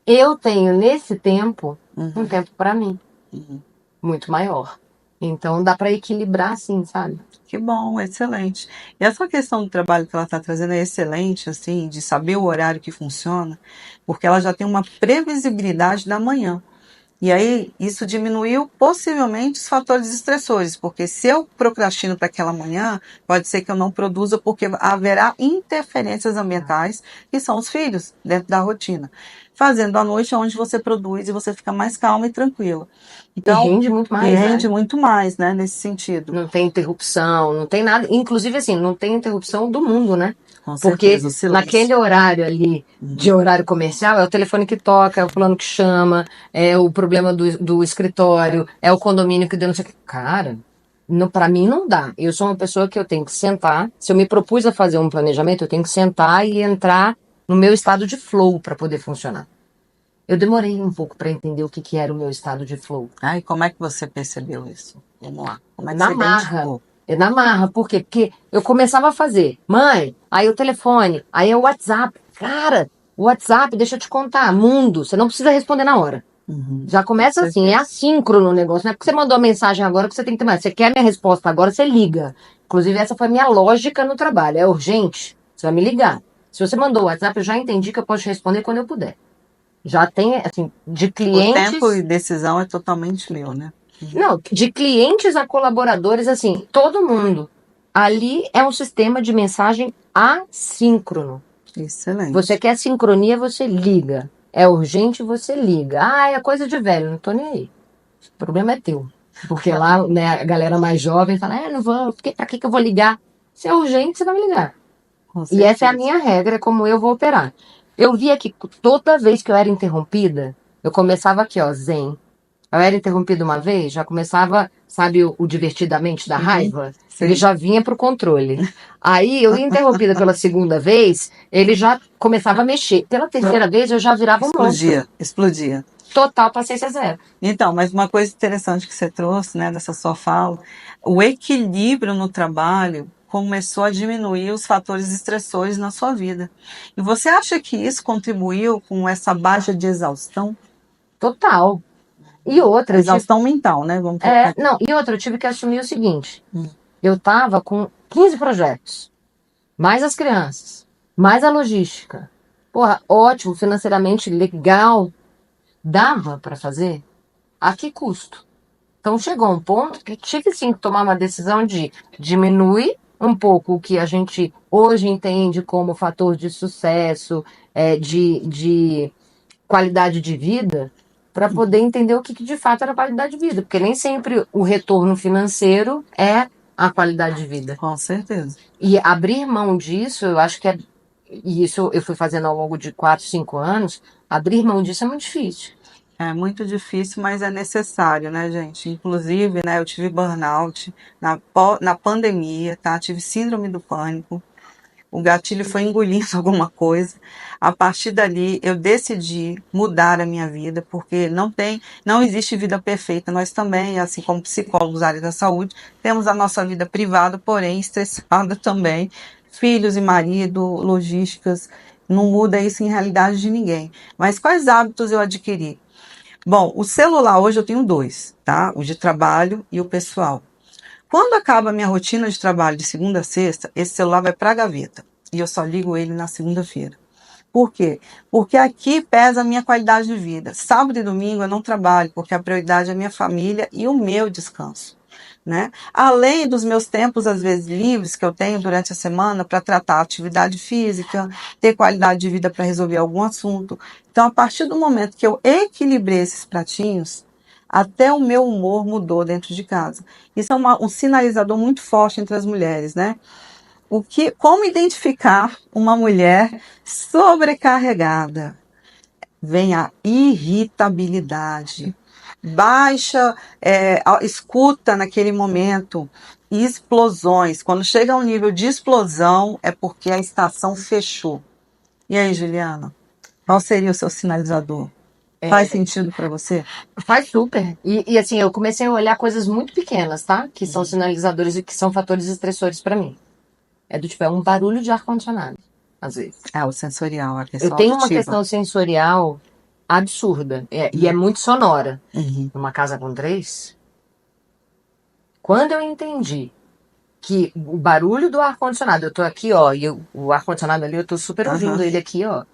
eu tenho nesse tempo um tempo para mim. Muito maior. Então dá para equilibrar assim, sabe? Que bom, excelente. E essa questão do trabalho que ela está trazendo é excelente, assim, de saber o horário que funciona, porque ela já tem uma previsibilidade da manhã. E aí, isso diminuiu possivelmente os fatores estressores, porque se eu procrastino para aquela manhã, pode ser que eu não produza, porque haverá interferências ambientais, que são os filhos, dentro da rotina. Fazendo à noite, é onde você produz e você fica mais calma e tranquila. Então, e rende muito mais, e rende né? muito mais, né, nesse sentido. Não tem interrupção, não tem nada. Inclusive, assim, não tem interrupção do mundo, né? Com Porque certeza, o silêncio. naquele horário ali, de horário comercial, é o telefone que toca, é o fulano que chama, é o problema do escritório, é o condomínio que deu não sei o que. Cara, pra mim não dá. Eu sou uma pessoa que eu tenho que sentar. Se eu me propus a fazer um planejamento, eu tenho que sentar e entrar no meu estado de flow para poder funcionar. Eu demorei um pouco para entender o que era o meu estado de flow. Ai, como é que você percebeu isso? Vamos lá. Como é que Na você marra. identificou? É na marra. Por quê? Porque eu começava a fazer, mãe, aí o telefone, aí é o WhatsApp. Cara, o WhatsApp, deixa eu te contar, mundo, você não precisa responder na hora. Já começa assim, é assíncrono o negócio. Não é porque você mandou a mensagem agora que você tem que ter mais. Você quer minha resposta agora, você liga. Inclusive, essa foi a minha lógica no trabalho. É urgente, você vai me ligar. Se você mandou o WhatsApp, eu já entendi que eu posso te responder quando eu puder. Já tem, assim, de O clientes. tempo e decisão é totalmente meu, né? Não, de clientes a colaboradores, assim, todo mundo. Ali é um sistema de mensagem assíncrono. Excelente. Você quer sincronia, você liga. É urgente, você liga. Ah, é coisa de velho, não tô nem aí. O problema é teu. Porque lá, né, a galera mais jovem fala, não vou, pra que eu vou ligar? Se é urgente, você vai me ligar. E essa é a minha regra, como eu vou operar. Eu via que toda vez que eu era interrompida, eu começava aqui, ó, zen. Eu era interrompida uma vez, já começava, sabe, o divertidamente da raiva? Sim. Ele já vinha pro controle. Aí eu ia interrompida pela segunda vez, ele já começava a mexer. Pela terceira vez eu já virava um monstro. Explodia. Total paciência zero. Então, mas uma coisa interessante que você trouxe, né, dessa sua fala, o equilíbrio no trabalho começou a diminuir os fatores estressores na sua vida. E você acha que isso contribuiu com essa baixa de exaustão? Total. E outra, exaustão mental, né? Vamos não, e outra, eu tive que assumir o seguinte. Eu tava com 15 projetos, mais as crianças, mais a logística. Porra, ótimo, financeiramente legal. Dava para fazer? A que custo? Então chegou um ponto que tive sim que tomar uma decisão de diminuir um pouco o que a gente hoje entende como fator de sucesso, de qualidade de vida, para poder entender o que de fato era qualidade de vida. Porque nem sempre o retorno financeiro é a qualidade de vida. Com certeza. E abrir mão disso, eu acho que é. E isso eu fui fazendo ao longo de 4, 5 anos. Abrir mão disso é muito difícil. É muito difícil, mas é necessário, né, gente? Inclusive, né, eu tive burnout na pandemia, tá? Tive síndrome do pânico. O gatilho foi engolindo alguma coisa. A partir dali, eu decidi mudar a minha vida, porque não existe vida perfeita. Nós também, assim como psicólogos da área da saúde, temos a nossa vida privada, porém estressada também. Filhos e marido, logísticas, não muda isso em realidade de ninguém. Mas quais hábitos eu adquiri? Bom, o celular hoje eu tenho dois, tá? O de trabalho e o pessoal. Quando acaba a minha rotina de trabalho de segunda a sexta, esse celular vai para a gaveta. E eu só ligo ele na segunda-feira. Por quê? Porque aqui pesa a minha qualidade de vida. Sábado e domingo eu não trabalho, porque a prioridade é a minha família e o meu descanso. Né? Além dos meus tempos, às vezes, livres que eu tenho durante a semana para tratar atividade física, ter qualidade de vida para resolver algum assunto. Então, a partir do momento que eu equilibrei esses pratinhos, até o meu humor mudou dentro de casa. Isso é um sinalizador muito forte entre as mulheres, né? Como identificar uma mulher sobrecarregada? Vem a irritabilidade, baixa escuta naquele momento, explosões. Quando chega a um nível de explosão, é porque a estação fechou. E aí, Juliana, qual seria o seu sinalizador? Faz sentido para você? Faz super. E assim, eu comecei a olhar coisas muito pequenas, tá? Que são sinalizadores e que são fatores estressores pra mim. É do tipo, é um barulho de ar-condicionado, às vezes. O sensorial, a Eu questão tenho uma auditiva. questão sensorial absurda. E é muito sonora. Uhum. Numa casa com 3. Quando eu entendi que o barulho do ar-condicionado, eu tô aqui, ó, e o ar-condicionado ali, eu tô super ouvindo ele aqui, ó.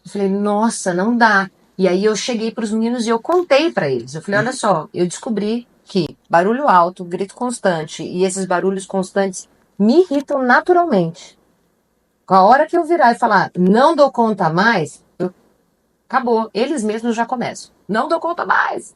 Eu falei, nossa, não dá. E aí eu cheguei pros meninos e eu contei pra eles. Eu falei, olha só, eu descobri que barulho alto, grito constante e esses barulhos constantes me irritam naturalmente. Com a hora que eu virar e falar, não dou conta mais, acabou. Eles mesmos já começam. Não dou conta mais.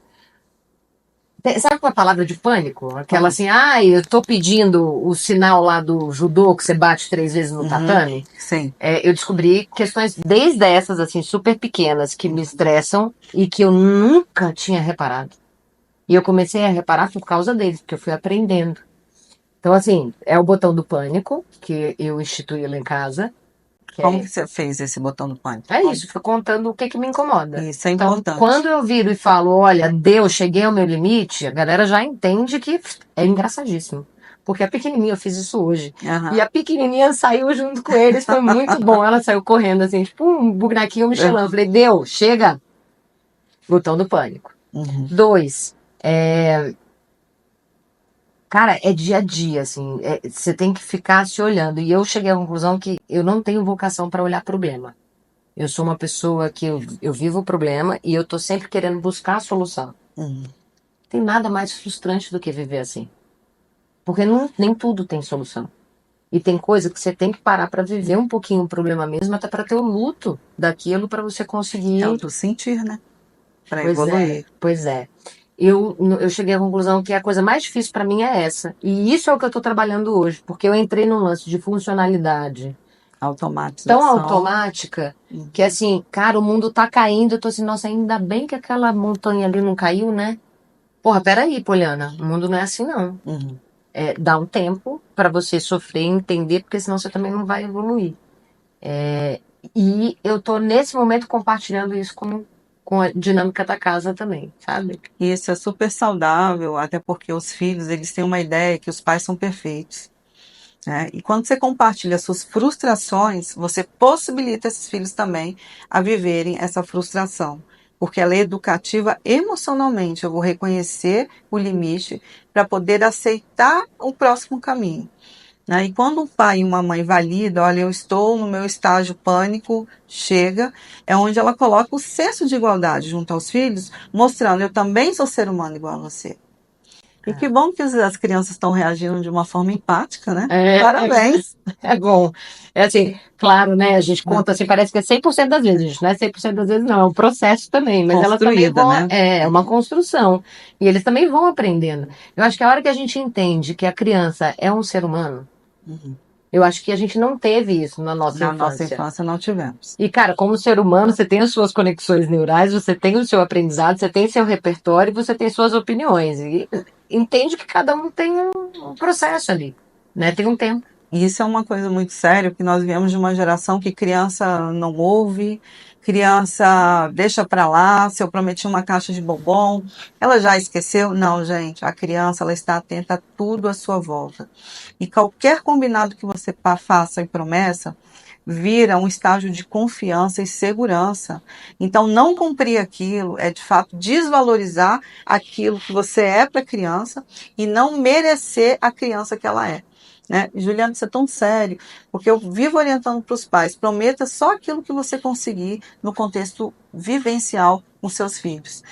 Sabe qual é a palavra de pânico? Aquela assim, eu tô pedindo o sinal lá do judô que você bate 3 vezes no tatame. Sim. Eu descobri questões desde essas, assim, super pequenas, que me estressam e que eu nunca tinha reparado. E eu comecei a reparar por causa deles, porque eu fui aprendendo. Então, assim, é o botão do pânico, que eu instituí lá em casa. Como que você fez esse botão do pânico? É isso, fui contando o que me incomoda. Isso é importante. Então, quando eu viro e falo, olha, cheguei ao meu limite, a galera já entende que é engraçadíssimo. Porque a pequenininha, eu fiz isso hoje. E a pequenininha saiu junto com eles, foi muito bom. Ela saiu correndo assim, tipo um bonequinho Michelin. Eu falei, chega! Botão do pânico. 2, cara, é dia a dia, assim, você tem que ficar se olhando. E eu cheguei à conclusão que eu não tenho vocação para olhar problema. Eu sou uma pessoa que eu vivo o problema e eu tô sempre querendo buscar a solução. Tem nada mais frustrante do que viver assim. Porque nem tudo tem solução. E tem coisa que você tem que parar para viver um pouquinho o problema mesmo, até para ter o luto daquilo para você conseguir. Sentir, né? Para evoluir. Pois é. Eu cheguei à conclusão que a coisa mais difícil para mim é essa. E isso é o que eu tô trabalhando hoje, porque eu entrei num lance de funcionalidade tão automática que assim, cara, o mundo tá caindo, eu tô assim, nossa, ainda bem que aquela montanha ali não caiu, né? Porra, peraí, Poliana, o mundo não é assim não. Dá um tempo pra você sofrer e entender, porque senão você também não vai evoluir. E eu tô nesse momento compartilhando isso com a dinâmica da casa também, sabe? E isso é super saudável, até porque os filhos, eles têm uma ideia que os pais são perfeitos. E quando você compartilha suas frustrações, você possibilita esses filhos também a viverem essa frustração, porque ela é educativa emocionalmente. Eu vou reconhecer o limite para poder aceitar o próximo caminho. E quando um pai e uma mãe validam, olha, eu estou no meu estágio pânico, chega, é onde ela coloca o senso de igualdade junto aos filhos, mostrando, eu também sou ser humano igual a você. E que bom que as crianças estão reagindo de uma forma empática, né? Parabéns! É bom. É assim, claro, né? A gente conta assim, parece que é 100% das vezes. Gente, não é 100% das vezes, não. É um processo também. Mas elas também vão. Né? É uma construção. E eles também vão aprendendo. Eu acho que a hora que a gente entende que a criança é um ser humano, eu acho que a gente não teve isso na nossa infância. Na nossa infância não tivemos. E, cara, como ser humano, você tem as suas conexões neurais, você tem o seu aprendizado, você tem seu repertório, você tem suas opiniões. E entende que cada um tem um processo ali, né? Tem um tempo. E isso é uma coisa muito séria, porque nós viemos de uma geração que criança não ouve, criança deixa pra lá, se eu prometi uma caixa de bombom, ela já esqueceu? Não, gente, a criança ela está atenta a tudo à sua volta. E qualquer combinado que você faça em promessa, vira um estágio de confiança e segurança. Então, não cumprir aquilo é, de fato, desvalorizar aquilo que você é para a criança e não merecer a criança que ela é. Juliana, isso é tão sério, porque eu vivo orientando para os pais, prometa só aquilo que você conseguir no contexto vivencial com seus filhos,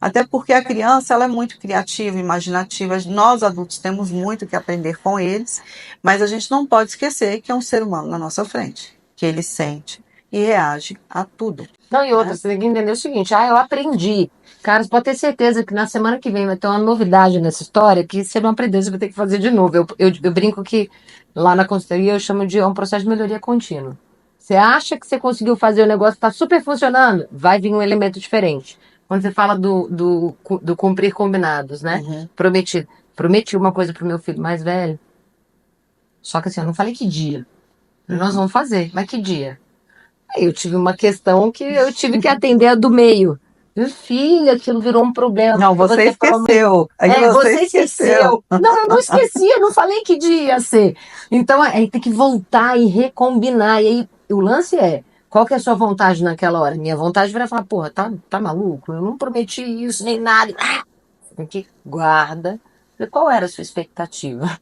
Até porque a criança, ela é muito criativa, imaginativa, nós adultos temos muito que aprender com eles, mas a gente não pode esquecer que é um ser humano na nossa frente, que ele sente e reage a tudo. Não, e outra, você tem que entender o seguinte, eu aprendi. Cara, você pode ter certeza que na semana que vem vai ter uma novidade nessa história que se não aprender, você vai ter que fazer de novo. Eu brinco que lá na consultoria eu chamo de um processo de melhoria contínua. Você acha que você conseguiu fazer o negócio, está super funcionando, vai vir um elemento diferente. Quando você fala do cumprir combinados, né? Prometi uma coisa pro meu filho mais velho, só que assim, eu não falei que dia. Nós vamos fazer, mas que dia? Aí eu tive uma questão que eu tive que atender a do meio. Meu filho, aquilo virou um problema. Não, você esqueceu. Aí você esqueceu. Não, eu não esqueci, eu não falei que dia ia ser. Então, aí tem que voltar e recombinar. E aí, o lance é, qual que é a sua vontade naquela hora? Minha vontade era falar, porra, tá maluco? Eu não prometi isso, nem nada. Tem que guarda. Qual era a sua expectativa?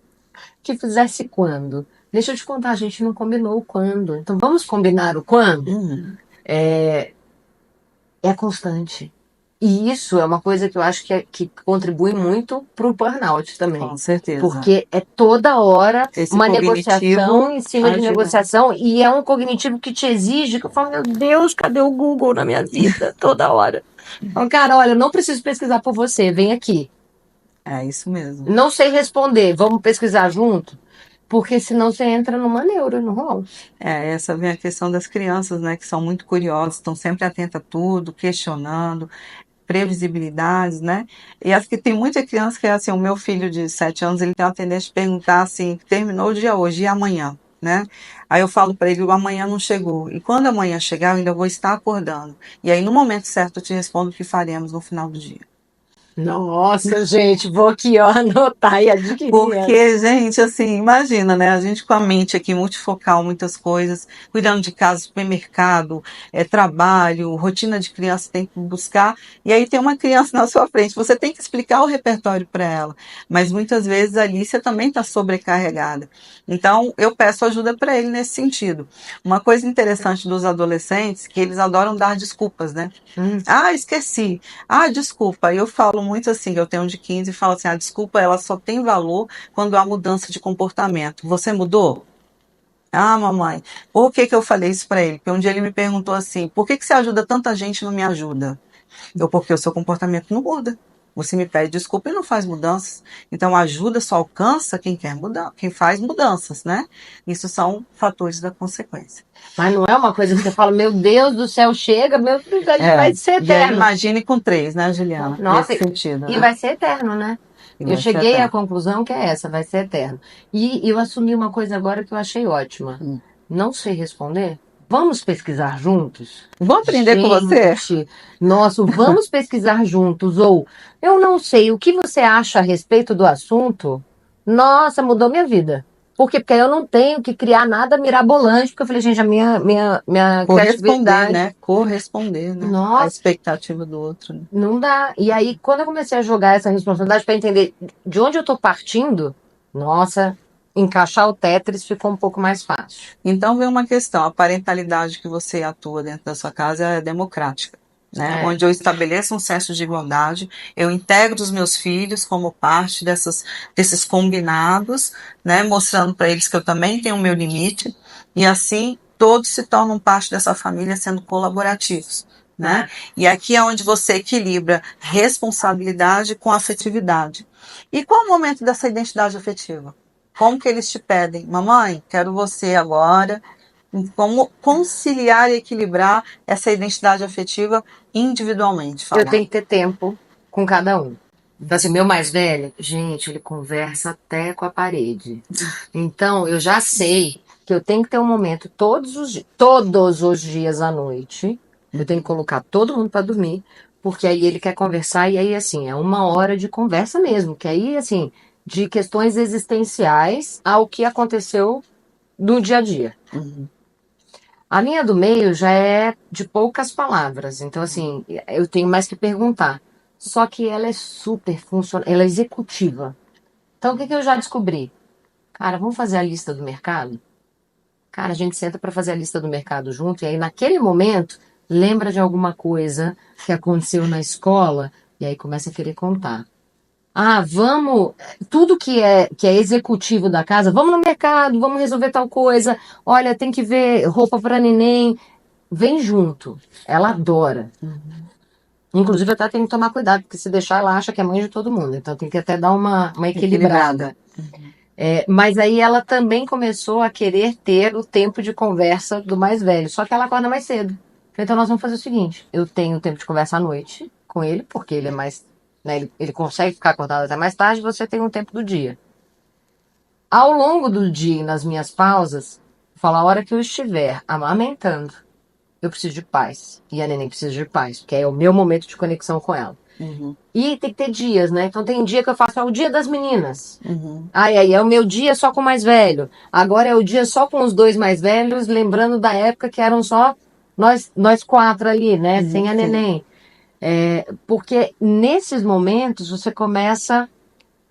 Que fizesse quando? Deixa eu te contar, a gente não combinou o quando. Então, vamos combinar o quando? É constante. E isso é uma coisa que eu acho que contribui muito para o burnout também. Com certeza. Porque é toda hora uma negociação em cima de negociação e é um cognitivo que te exige que eu falo, meu Deus, cadê o Google na minha vida toda hora? Então, cara, olha, não preciso pesquisar por você, vem aqui. É isso mesmo. Não sei responder, vamos pesquisar junto? Porque senão você entra numa neura, não rola. Essa vem a questão das crianças, né, que são muito curiosas, estão sempre atentas a tudo, questionando, previsibilidades, né? E as que tem muita criança que é assim, o meu filho de 7 anos, ele tem uma tendência de perguntar assim, terminou o dia hoje, e amanhã, né? Aí eu falo para ele, o amanhã não chegou. E quando amanhã chegar, eu ainda vou estar acordando. E aí, no momento certo, eu te respondo o que faremos no final do dia. Nossa, gente, vou aqui, ó, anotar e adquirir. Porque, gente, assim, imagina, né? A gente com a mente aqui multifocal, muitas coisas, cuidando de casa, supermercado, trabalho, rotina de criança, tem que buscar. E aí tem uma criança na sua frente, você tem que explicar o repertório para ela. Mas muitas vezes a Alicia também está sobrecarregada. Então, eu peço ajuda para ele nesse sentido. Uma coisa interessante dos adolescentes, que eles adoram dar desculpas, né? Ah, esqueci. Ah, desculpa. Eu falo muito assim, eu tenho um de 15 e falo assim, a desculpa ela só tem valor quando há mudança de comportamento. Você mudou? Ah, mamãe, por que eu falei isso para ele? Porque um dia ele me perguntou assim, por que você ajuda tanta gente e não me ajuda? Porque o seu comportamento não muda. Você me pede desculpa e não faz mudanças. Então, a ajuda só alcança quem quer mudar, quem faz mudanças, né? Isso são fatores da consequência. Mas não é uma coisa que você fala, meu Deus do céu, chega, meu Deus, vai ser eterno. E aí, imagine com 3, né, Juliana? Nossa, nesse sentido, e vai ser eterno, né? Eu cheguei à conclusão que é essa, vai ser eterno. E eu assumi uma coisa agora que eu achei ótima. Não sei responder? Vamos pesquisar juntos? Vou aprender com você? Nossa, vamos pesquisar juntos. Ou, eu não sei, o que você acha a respeito do assunto? Nossa, mudou minha vida. Por quê? Porque eu não tenho que criar nada mirabolante, porque eu falei, gente, a minha corresponder, né? Corresponder, né? Nossa, a expectativa do outro. Né? Não dá. E aí, quando eu comecei a jogar essa responsabilidade para entender de onde eu tô partindo, nossa, encaixar o Tetris ficou um pouco mais fácil. Então vem uma questão, a parentalidade que você atua dentro da sua casa é democrática. Né? Onde eu estabeleço um senso de igualdade, eu integro os meus filhos como parte desses combinados, né? Mostrando para eles que eu também tenho o meu limite, e assim todos se tornam parte dessa família sendo colaborativos. Né? E aqui é onde você equilibra responsabilidade com afetividade. E qual é o momento dessa identidade afetiva? Como que eles te pedem? Mamãe, quero você agora. Como conciliar e equilibrar essa identidade afetiva individualmente? Eu tenho que ter tempo com cada um. Então, assim, meu mais velho, gente, ele conversa até com a parede. Então, eu já sei que eu tenho que ter um momento todos os dias à noite. Eu tenho que colocar todo mundo para dormir, porque aí ele quer conversar e aí, assim, é 1 hora de conversa mesmo. Que aí, assim, de questões existenciais ao que aconteceu no dia a dia. A minha do meio já é de poucas palavras, então assim, eu tenho mais que perguntar. Só que ela é super funcional, ela é executiva. Então o que eu já descobri? Cara, vamos fazer a lista do mercado? Cara, a gente senta para fazer a lista do mercado junto e aí naquele momento lembra de alguma coisa que aconteceu na escola e aí começa a querer contar. Ah, vamos, tudo que é executivo da casa, vamos no mercado, vamos resolver tal coisa. Olha, tem que ver roupa para neném. Vem junto. Ela adora. Inclusive, até tem que tomar cuidado, porque se deixar, ela acha que é mãe de todo mundo. Então, tem que até dar uma equilibrada. Mas aí ela também começou a querer ter o tempo de conversa do mais velho. Só que ela acorda mais cedo. Então, nós vamos fazer o seguinte. Eu tenho tempo de conversa à noite com ele, porque ele é mais... Né, ele consegue ficar acordado até mais tarde, você tem um tempo do dia. Ao longo do dia, nas minhas pausas, falo a hora que eu estiver amamentando, eu preciso de paz. E a neném precisa de paz, porque é o meu momento de conexão com ela. E tem que ter dias, né? Então tem dia que eu faço, é o dia das meninas. Aí é o meu dia só com o mais velho. Agora é o dia só com os 2 mais velhos, lembrando da época que eram só nós 4 ali, né? Sem a neném. Porque nesses momentos você começa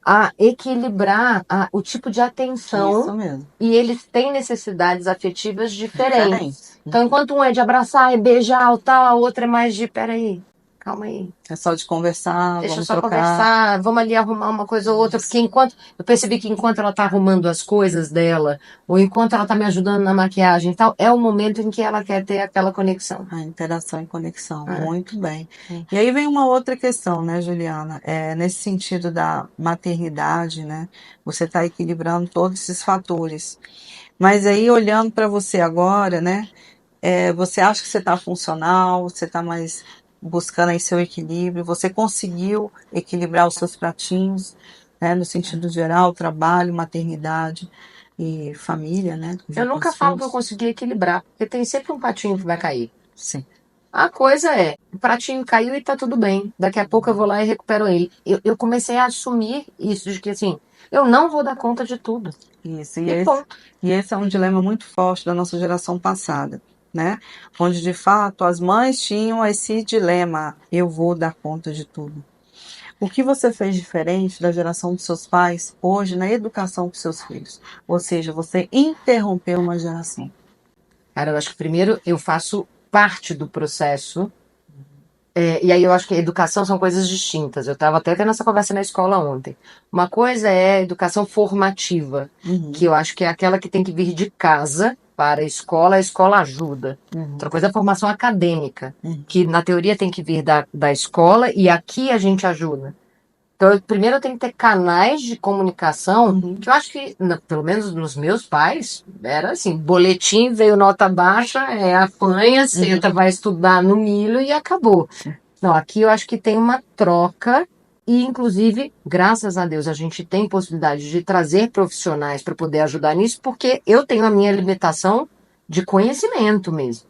a equilibrar o tipo de atenção. Isso mesmo. E eles têm necessidades afetivas diferentes. Então, enquanto um é de abraçar e beijar, tal, a outra é mais de, peraí, calma aí. É só de conversar, Deixa eu vamos só trocar. conversar, vamos ali arrumar uma coisa ou outra, porque eu percebi que enquanto ela tá arrumando as coisas dela, ou enquanto ela tá me ajudando na maquiagem e tal, é o momento em que ela quer ter aquela conexão. A interação e conexão, muito bem. E aí vem uma outra questão, né, Juliana? Nesse sentido da maternidade, né? Você está equilibrando todos esses fatores. Mas aí, olhando para você agora, né? Você acha que você está funcional, você está mais buscando aí seu equilíbrio, você conseguiu equilibrar os seus pratinhos, né? No sentido geral, trabalho, maternidade e família, né? Eu nunca falo que eu consegui equilibrar, porque tem sempre um patinho que vai cair. Sim. A coisa o pratinho caiu e tá tudo bem. Daqui a pouco eu vou lá e recupero ele. Eu comecei a assumir isso, de que assim, eu não vou dar conta de tudo. Isso, e esse é um dilema muito forte da nossa geração passada, né? Onde, de fato, as mães tinham esse dilema, eu vou dar conta de tudo. O que você fez diferente da geração dos seus pais hoje na educação dos seus filhos? Ou seja, você interrompeu uma geração. Cara, eu acho que primeiro eu faço parte do processo. E aí eu acho que a educação são coisas distintas. Eu estava até tendo essa conversa na escola ontem. Uma coisa é a educação formativa, que eu acho que é aquela que tem que vir de casa para a escola ajuda. Outra coisa é a formação acadêmica, que na teoria tem que vir da escola e aqui a gente ajuda. Então, primeiro eu tenho que ter canais de comunicação, que eu acho que, pelo menos nos meus pais, era assim, boletim, veio nota baixa, apanha, senta, vai estudar no milho e acabou. Não, aqui eu acho que tem uma troca e, inclusive, graças a Deus, a gente tem possibilidade de trazer profissionais para poder ajudar nisso, porque eu tenho a minha limitação de conhecimento mesmo.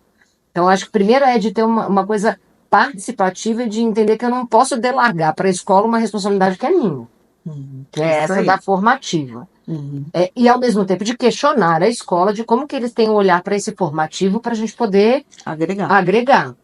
Então, acho que primeiro é de ter uma coisa participativa e de entender que eu não posso delargar para a escola uma responsabilidade que é minha, que é essa da formativa. E ao mesmo tempo de questionar a escola de como que eles têm um olhar para esse formativo para a gente poder agregar.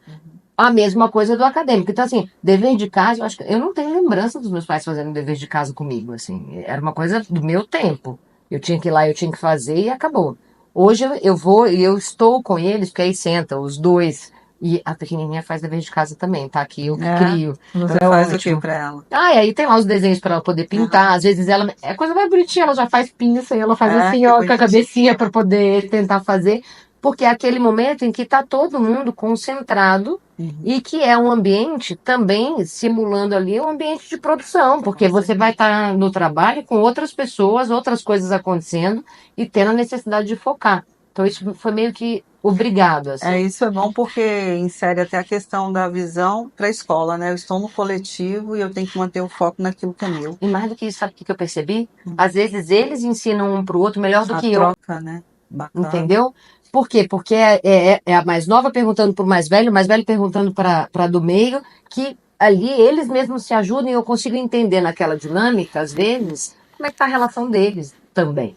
A mesma coisa do acadêmico. Então, assim, dever de casa, eu acho que eu não tenho lembrança dos meus pais fazendo dever de casa comigo, assim, era uma coisa do meu tempo. Eu tinha que ir lá, eu tinha que fazer e acabou. Hoje eu vou e eu estou com eles, porque aí senta os dois. E a pequenininha faz dever de casa também, tá? Aqui eu que crio. Você faz o que pra ela? E aí tem lá os desenhos pra ela poder pintar. Às vezes ela é coisa mais bonitinha, ela já faz pinça e ela faz assim, ó, com a cabecinha pra poder tentar fazer. Porque é aquele momento em que tá todo mundo concentrado e que é um ambiente também simulando ali um ambiente de produção, porque você vai estar no trabalho com outras pessoas, outras coisas acontecendo e tendo a necessidade de focar. Então isso foi meio que obrigado. Assim. Isso é bom porque insere até a questão da visão para a escola, né? Eu estou no coletivo e eu tenho que manter o foco naquilo que é meu. E mais do que isso, sabe o que eu percebi? Às vezes eles ensinam um pro outro melhor do que eu. A troca, né? Bacana. Entendeu? Por quê? Porque é a mais nova perguntando pro mais velho, o mais velho perguntando para do meio, que ali eles mesmos se ajudam e eu consigo entender naquela dinâmica, às vezes, como é que tá a relação deles também.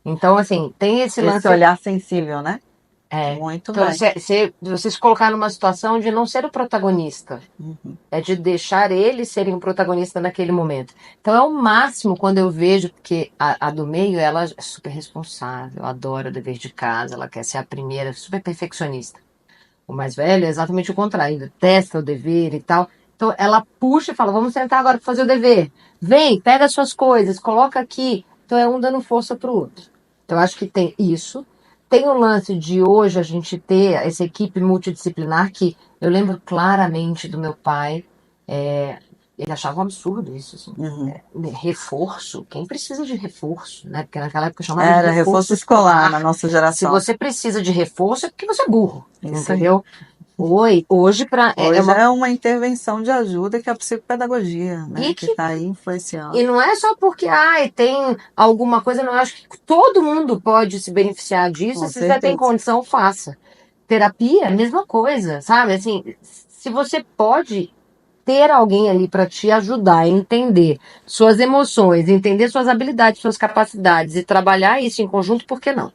Então, assim, tem esse lance... Esse olhar sensível, né? Muito então, bem. Você se colocar numa situação de não ser o protagonista. É de deixar eles serem o protagonista naquele momento. Então é o máximo quando eu vejo que a do meio, ela é super responsável, adora o dever de casa, ela quer ser a primeira, super perfeccionista. O mais velho é exatamente o contrário, detesta o dever e tal. Então ela puxa e fala, vamos sentar agora para fazer o dever. Vem, pega as suas coisas, coloca aqui. Então é um dando força pro outro. Então eu acho que tem isso. Tem o lance de hoje a gente ter essa equipe multidisciplinar que eu lembro claramente do meu pai, ele achava um absurdo isso, assim, reforço, quem precisa de reforço, né? Porque naquela época chamava de reforço escolar na nossa geração. Se você precisa de reforço é porque você é burro, entendeu? Hoje é uma intervenção de ajuda que é a psicopedagogia, né? Que está aí influenciando. E não é só porque tem alguma coisa, não. Eu acho que todo mundo pode se beneficiar disso. Se você tem condição, faça. Terapia, mesma coisa, sabe? Assim, se você pode ter alguém ali para te ajudar a entender suas emoções, entender suas habilidades, suas capacidades e trabalhar isso em conjunto, por que não?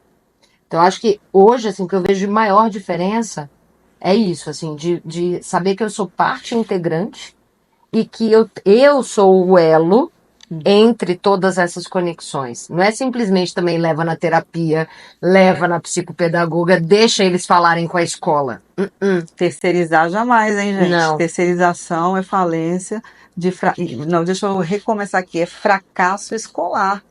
Então, eu acho que hoje, assim, o que eu vejo de maior diferença é isso, assim, de saber que eu sou parte integrante e que eu sou o elo entre todas essas conexões. Não é simplesmente também leva na terapia, leva na psicopedagoga, deixa eles falarem com a escola. Terceirizar jamais, hein, gente? Não. Terceirização é falência Não, deixa eu recomeçar aqui. É fracasso escolar.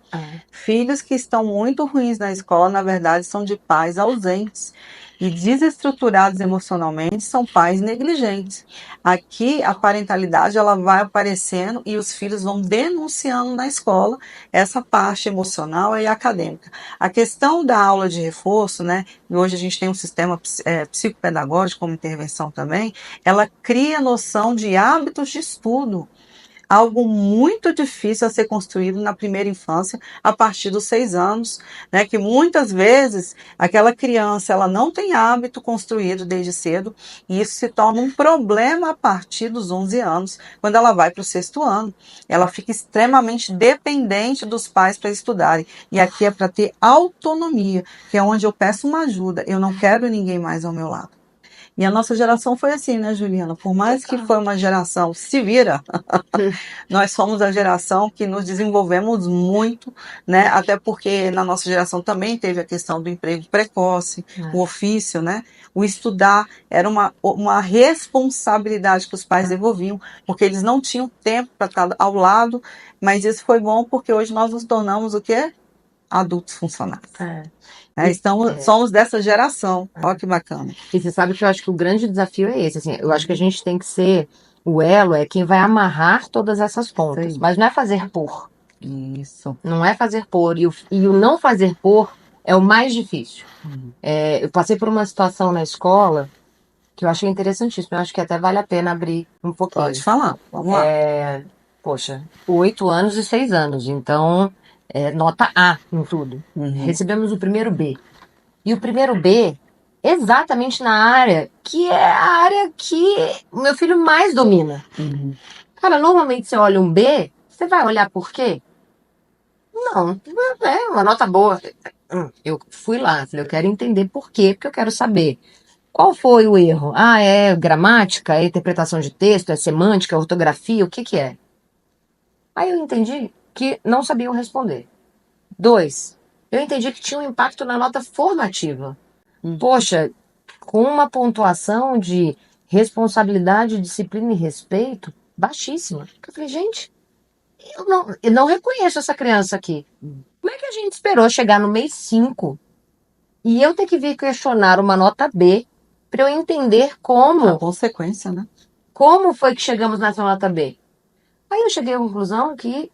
Filhos que estão muito ruins na escola, na verdade, são de pais ausentes. E desestruturados emocionalmente são pais negligentes. Aqui a parentalidade ela vai aparecendo e os filhos vão denunciando na escola essa parte emocional e acadêmica. A questão da aula de reforço, né? E hoje a gente tem um sistema psicopedagógico como intervenção também, ela cria noção de hábitos de estudo. Algo muito difícil a ser construído na primeira infância, a partir dos 6 anos, né? Que muitas vezes aquela criança ela não tem hábito construído desde cedo, e isso se torna um problema a partir dos 11 anos, quando ela vai para o 6º ano. Ela fica extremamente dependente dos pais para estudarem. E aqui é para ter autonomia, que é onde eu peço uma ajuda. Eu não quero ninguém mais ao meu lado. E a nossa geração foi assim, né, Juliana? Por mais que foi uma geração se vira, nós somos a geração que nos desenvolvemos muito, né? Até porque na nossa geração também teve a questão do emprego precoce, o ofício, né? O estudar era uma responsabilidade que os pais devolviam, porque eles não tinham tempo para estar ao lado, mas isso foi bom porque hoje nós nos tornamos o quê? Adultos funcionais. Somos dessa geração. Olha que bacana. E você sabe que eu acho que o grande desafio é esse. Assim, eu acho que a gente tem que ser o elo, é quem vai amarrar todas essas pontas. Mas não é fazer por. Isso. Não é fazer por. E o não fazer por é o mais difícil. Eu passei por uma situação na escola que eu achei interessantíssima. Eu acho que até vale a pena abrir um pouquinho. Pode falar. Vamos lá. Poxa, 8 anos e 6 anos. Então, nota A em tudo. Recebemos o primeiro B. E o primeiro B, exatamente na área, que é a área que o meu filho mais domina. Cara, normalmente você olha um B, você vai olhar por quê? Não, é uma nota boa. Eu fui lá, falei, eu quero entender por quê, porque eu quero saber. Qual foi o erro? É gramática, é interpretação de texto, é semântica, é ortografia, o que que é? Aí eu entendi que não sabiam responder. 2, eu entendi que tinha um impacto na nota formativa. Poxa, com uma pontuação de responsabilidade, disciplina e respeito baixíssima. Eu falei, gente, eu não reconheço essa criança aqui. Como é que a gente esperou chegar no mês 5 e eu ter que vir questionar uma nota B para eu entender como... A consequência, né? Como foi que chegamos nessa nota B? Aí eu cheguei à conclusão que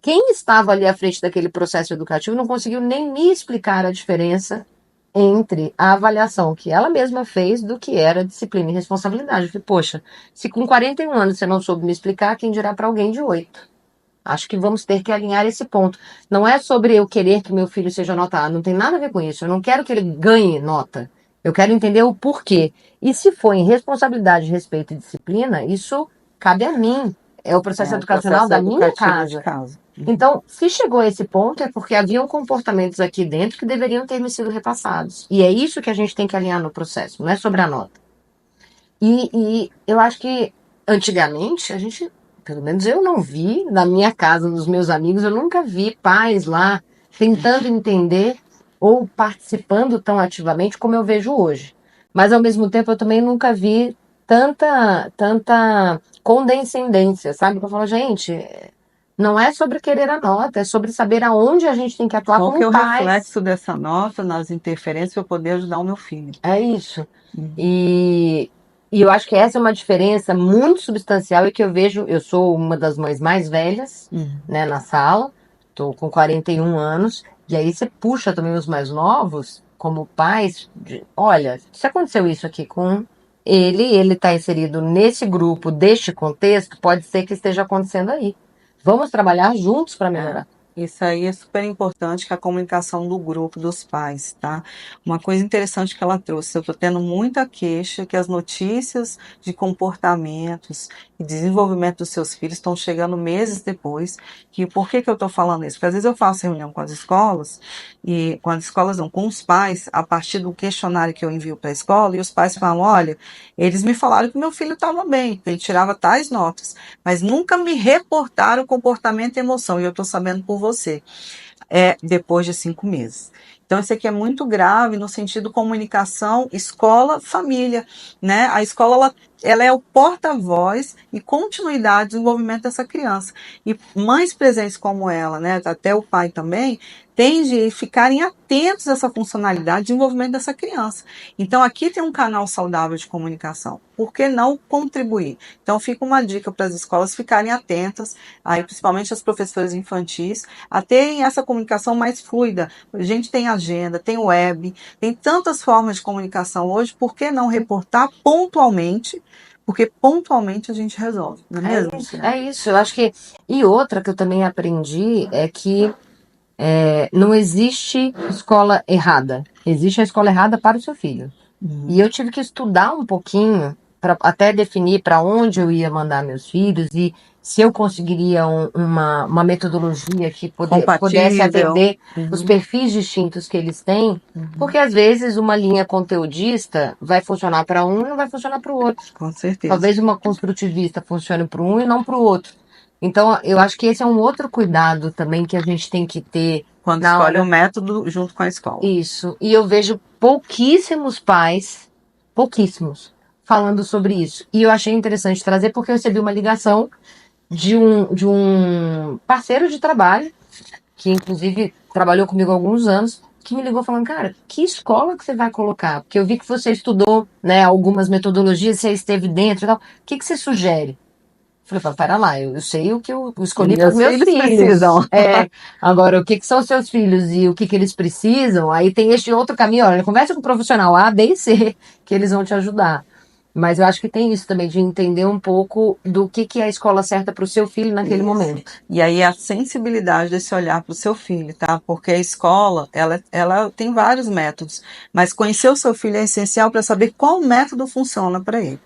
quem estava ali à frente daquele processo educativo não conseguiu nem me explicar a diferença entre a avaliação que ela mesma fez do que era disciplina e responsabilidade. Eu falei, poxa, se com 41 anos você não soube me explicar, quem dirá para alguém de 8? Acho que vamos ter que alinhar esse ponto. Não é sobre eu querer que meu filho seja nota A, não tem nada a ver com isso. Eu não quero que ele ganhe nota. Eu quero entender o porquê. E se for em responsabilidade, respeito e disciplina, isso cabe a mim. É o processo educacional da minha casa. Então, se chegou a esse ponto, é porque haviam comportamentos aqui dentro que deveriam ter me sido repassados. E é isso que a gente tem que alinhar no processo, não é sobre a nota. E eu acho que, antigamente, a gente, pelo menos eu não vi, na minha casa, nos meus amigos, eu nunca vi pais lá tentando entender ou participando tão ativamente como eu vejo hoje. Mas, ao mesmo tempo, eu também nunca vi tanta condescendência, sabe? Eu falo, gente, não é sobre querer a nota, é sobre saber aonde a gente tem que atuar como pais. Qual que é o reflexo dessa nota nas interferências para eu poder ajudar o meu filho? É isso. E eu acho que essa é uma diferença muito substancial e que eu vejo, eu sou uma das mães mais velhas, né, na sala, tô com 41 anos, e aí você puxa também os mais novos, como pais, olha, se aconteceu isso aqui com ele está inserido nesse grupo, deste contexto, pode ser que esteja acontecendo aí. Vamos trabalhar juntos para melhorar. Isso aí é super importante, que é a comunicação do grupo, dos pais, tá? Uma coisa interessante que ela trouxe, eu estou tendo muita queixa que as notícias de comportamentos e desenvolvimento dos seus filhos estão chegando meses depois. Que por que que eu estou falando isso? Porque às vezes eu faço reunião com as escolas, e com as escolas não, com os pais, a partir do questionário que eu envio para a escola, e os pais falam, olha, eles me falaram que meu filho estava bem, que ele tirava tais notas, mas nunca me reportaram o comportamento e emoção, e eu estou sabendo por você, depois de 5 meses. Então, isso aqui é muito grave no sentido comunicação, escola, família, né? A escola, ela é o porta-voz e continuidade do desenvolvimento dessa criança. E mães presentes como ela, né? Até o pai também, tem de ficarem atentos a essa funcionalidade de desenvolvimento dessa criança. Então, aqui tem um canal saudável de comunicação. Por que não contribuir? Então, fica uma dica para as escolas ficarem atentas, aí, principalmente as professoras infantis, a terem essa comunicação mais fluida. A gente tem agenda, tem web, tem tantas formas de comunicação hoje, por que não reportar pontualmente? Porque pontualmente a gente resolve, não é mesmo? É isso, eu acho que. E outra que eu também aprendi é que não existe escola errada. Existe a escola errada para o seu filho. E eu tive que estudar um pouquinho para até definir para onde eu ia mandar meus filhos e se eu conseguiria uma metodologia que pudesse atender os perfis distintos que eles têm, porque às vezes uma linha conteudista vai funcionar para um e não vai funcionar para o outro. Com certeza. Talvez uma construtivista funcione para um e não para o outro. Então, eu acho que esse é um outro cuidado também que a gente tem que ter. Quando escolhe o método junto com a escola. Isso. E eu vejo pouquíssimos pais, pouquíssimos, falando sobre isso. E eu achei interessante trazer porque eu recebi uma ligação de um parceiro de trabalho, que inclusive trabalhou comigo há alguns anos, que me ligou falando, cara, que escola que você vai colocar? Porque eu vi que você estudou, né, algumas metodologias, você esteve dentro e tal. O que você sugere? Falei, pera lá, eu sei o que eu escolhi para os meus filhos. Precisam. Agora, o que são os seus filhos e o que eles precisam, aí tem este outro caminho, olha, conversa com o profissional A, B e C, que eles vão te ajudar. Mas eu acho que tem isso também, de entender um pouco do que é a escola certa para o seu filho naquele momento. E aí a sensibilidade desse olhar para o seu filho, tá? Porque a escola, ela tem vários métodos, mas conhecer o seu filho é essencial para saber qual método funciona para ele.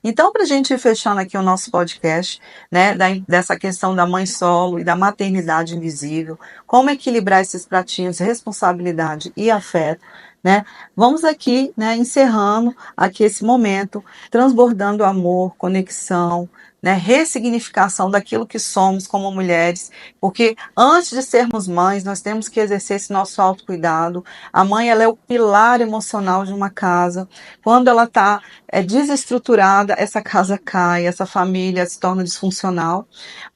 Então, para a gente ir fechando aqui o nosso podcast, né, dessa questão da mãe solo e da maternidade invisível, como equilibrar esses pratinhos, responsabilidade e afeto, né? Vamos aqui, né, encerrando aqui esse momento, transbordando amor, conexão, né, ressignificação daquilo que somos como mulheres, porque antes de sermos mães, nós temos que exercer esse nosso autocuidado. A mãe, ela é o pilar emocional de uma casa. Quando ela está desestruturada, essa casa cai, essa família se torna disfuncional.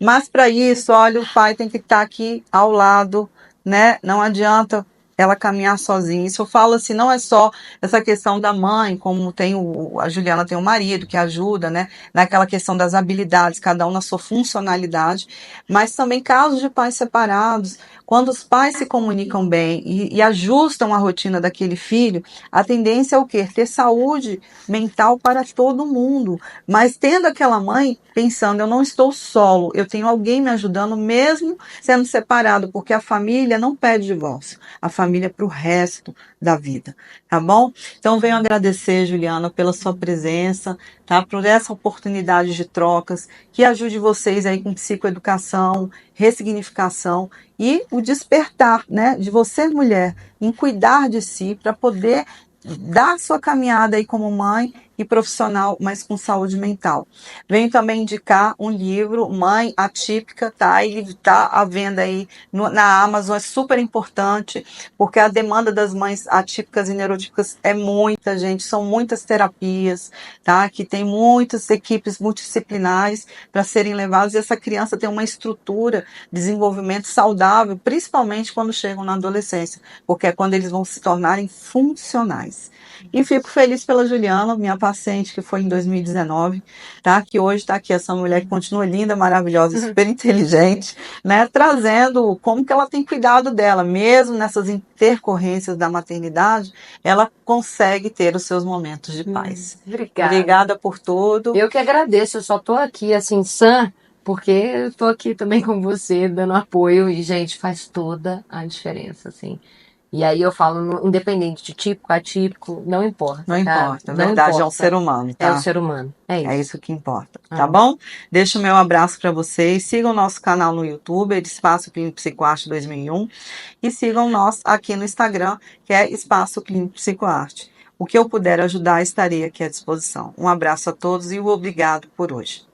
Mas para isso, olha, o pai tem que estar aqui ao lado, né? Não adianta ela caminhar sozinha. Isso eu falo assim, não é só essa questão da mãe, como tem a Juliana tem o marido que ajuda, né? Naquela questão das habilidades, cada um na sua funcionalidade, mas também casos de pais separados, quando os pais se comunicam bem e ajustam a rotina daquele filho, a tendência é o quê? Ter saúde mental para todo mundo. Mas tendo aquela mãe pensando, eu não estou solo, eu tenho alguém me ajudando, mesmo sendo separado, porque a família não pede divórcio, a família é para o resto da vida, tá bom? Então venho agradecer, Juliana, pela sua presença, tá? Por essa oportunidade de trocas, que ajude vocês aí com psicoeducação, ressignificação e o despertar, né, de você, mulher, em cuidar de si para poder dar sua caminhada aí como mãe e profissional, mas com saúde mental. Venho também indicar um livro, Mãe Atípica, tá? Ele está à venda aí na Amazon, é super importante, porque a demanda das mães atípicas e neurotípicas é muita, gente, são muitas terapias, tá? Que tem muitas equipes multidisciplinares para serem levadas, e essa criança tem uma estrutura de desenvolvimento saudável, principalmente quando chegam na adolescência, porque é quando eles vão se tornarem funcionais. E fico feliz pela Juliana, minha paciente, que foi em 2019, tá? Que hoje está aqui, essa mulher que continua linda, maravilhosa, super inteligente, né? Trazendo como que ela tem cuidado dela, mesmo nessas intercorrências da maternidade, ela consegue ter os seus momentos de paz. Obrigada. Obrigada por tudo. Eu que agradeço, eu só estou aqui, assim, sã, porque eu tô aqui também com você, dando apoio, e, gente, faz toda a diferença, assim. E aí eu falo, independente de típico, atípico, não importa, Não tá? importa, a Não verdade é um ser importa. humano, É o tá? ser humano, é É isso. isso que importa, tá É. bom? Deixo o meu abraço para vocês. Sigam o nosso canal no YouTube, Espaço Clínico Psicoarte 2001, e sigam nós aqui no Instagram, que é Espaço Clínico Psicoarte. O que eu puder ajudar, estarei aqui à disposição. Um abraço a todos e obrigado por hoje.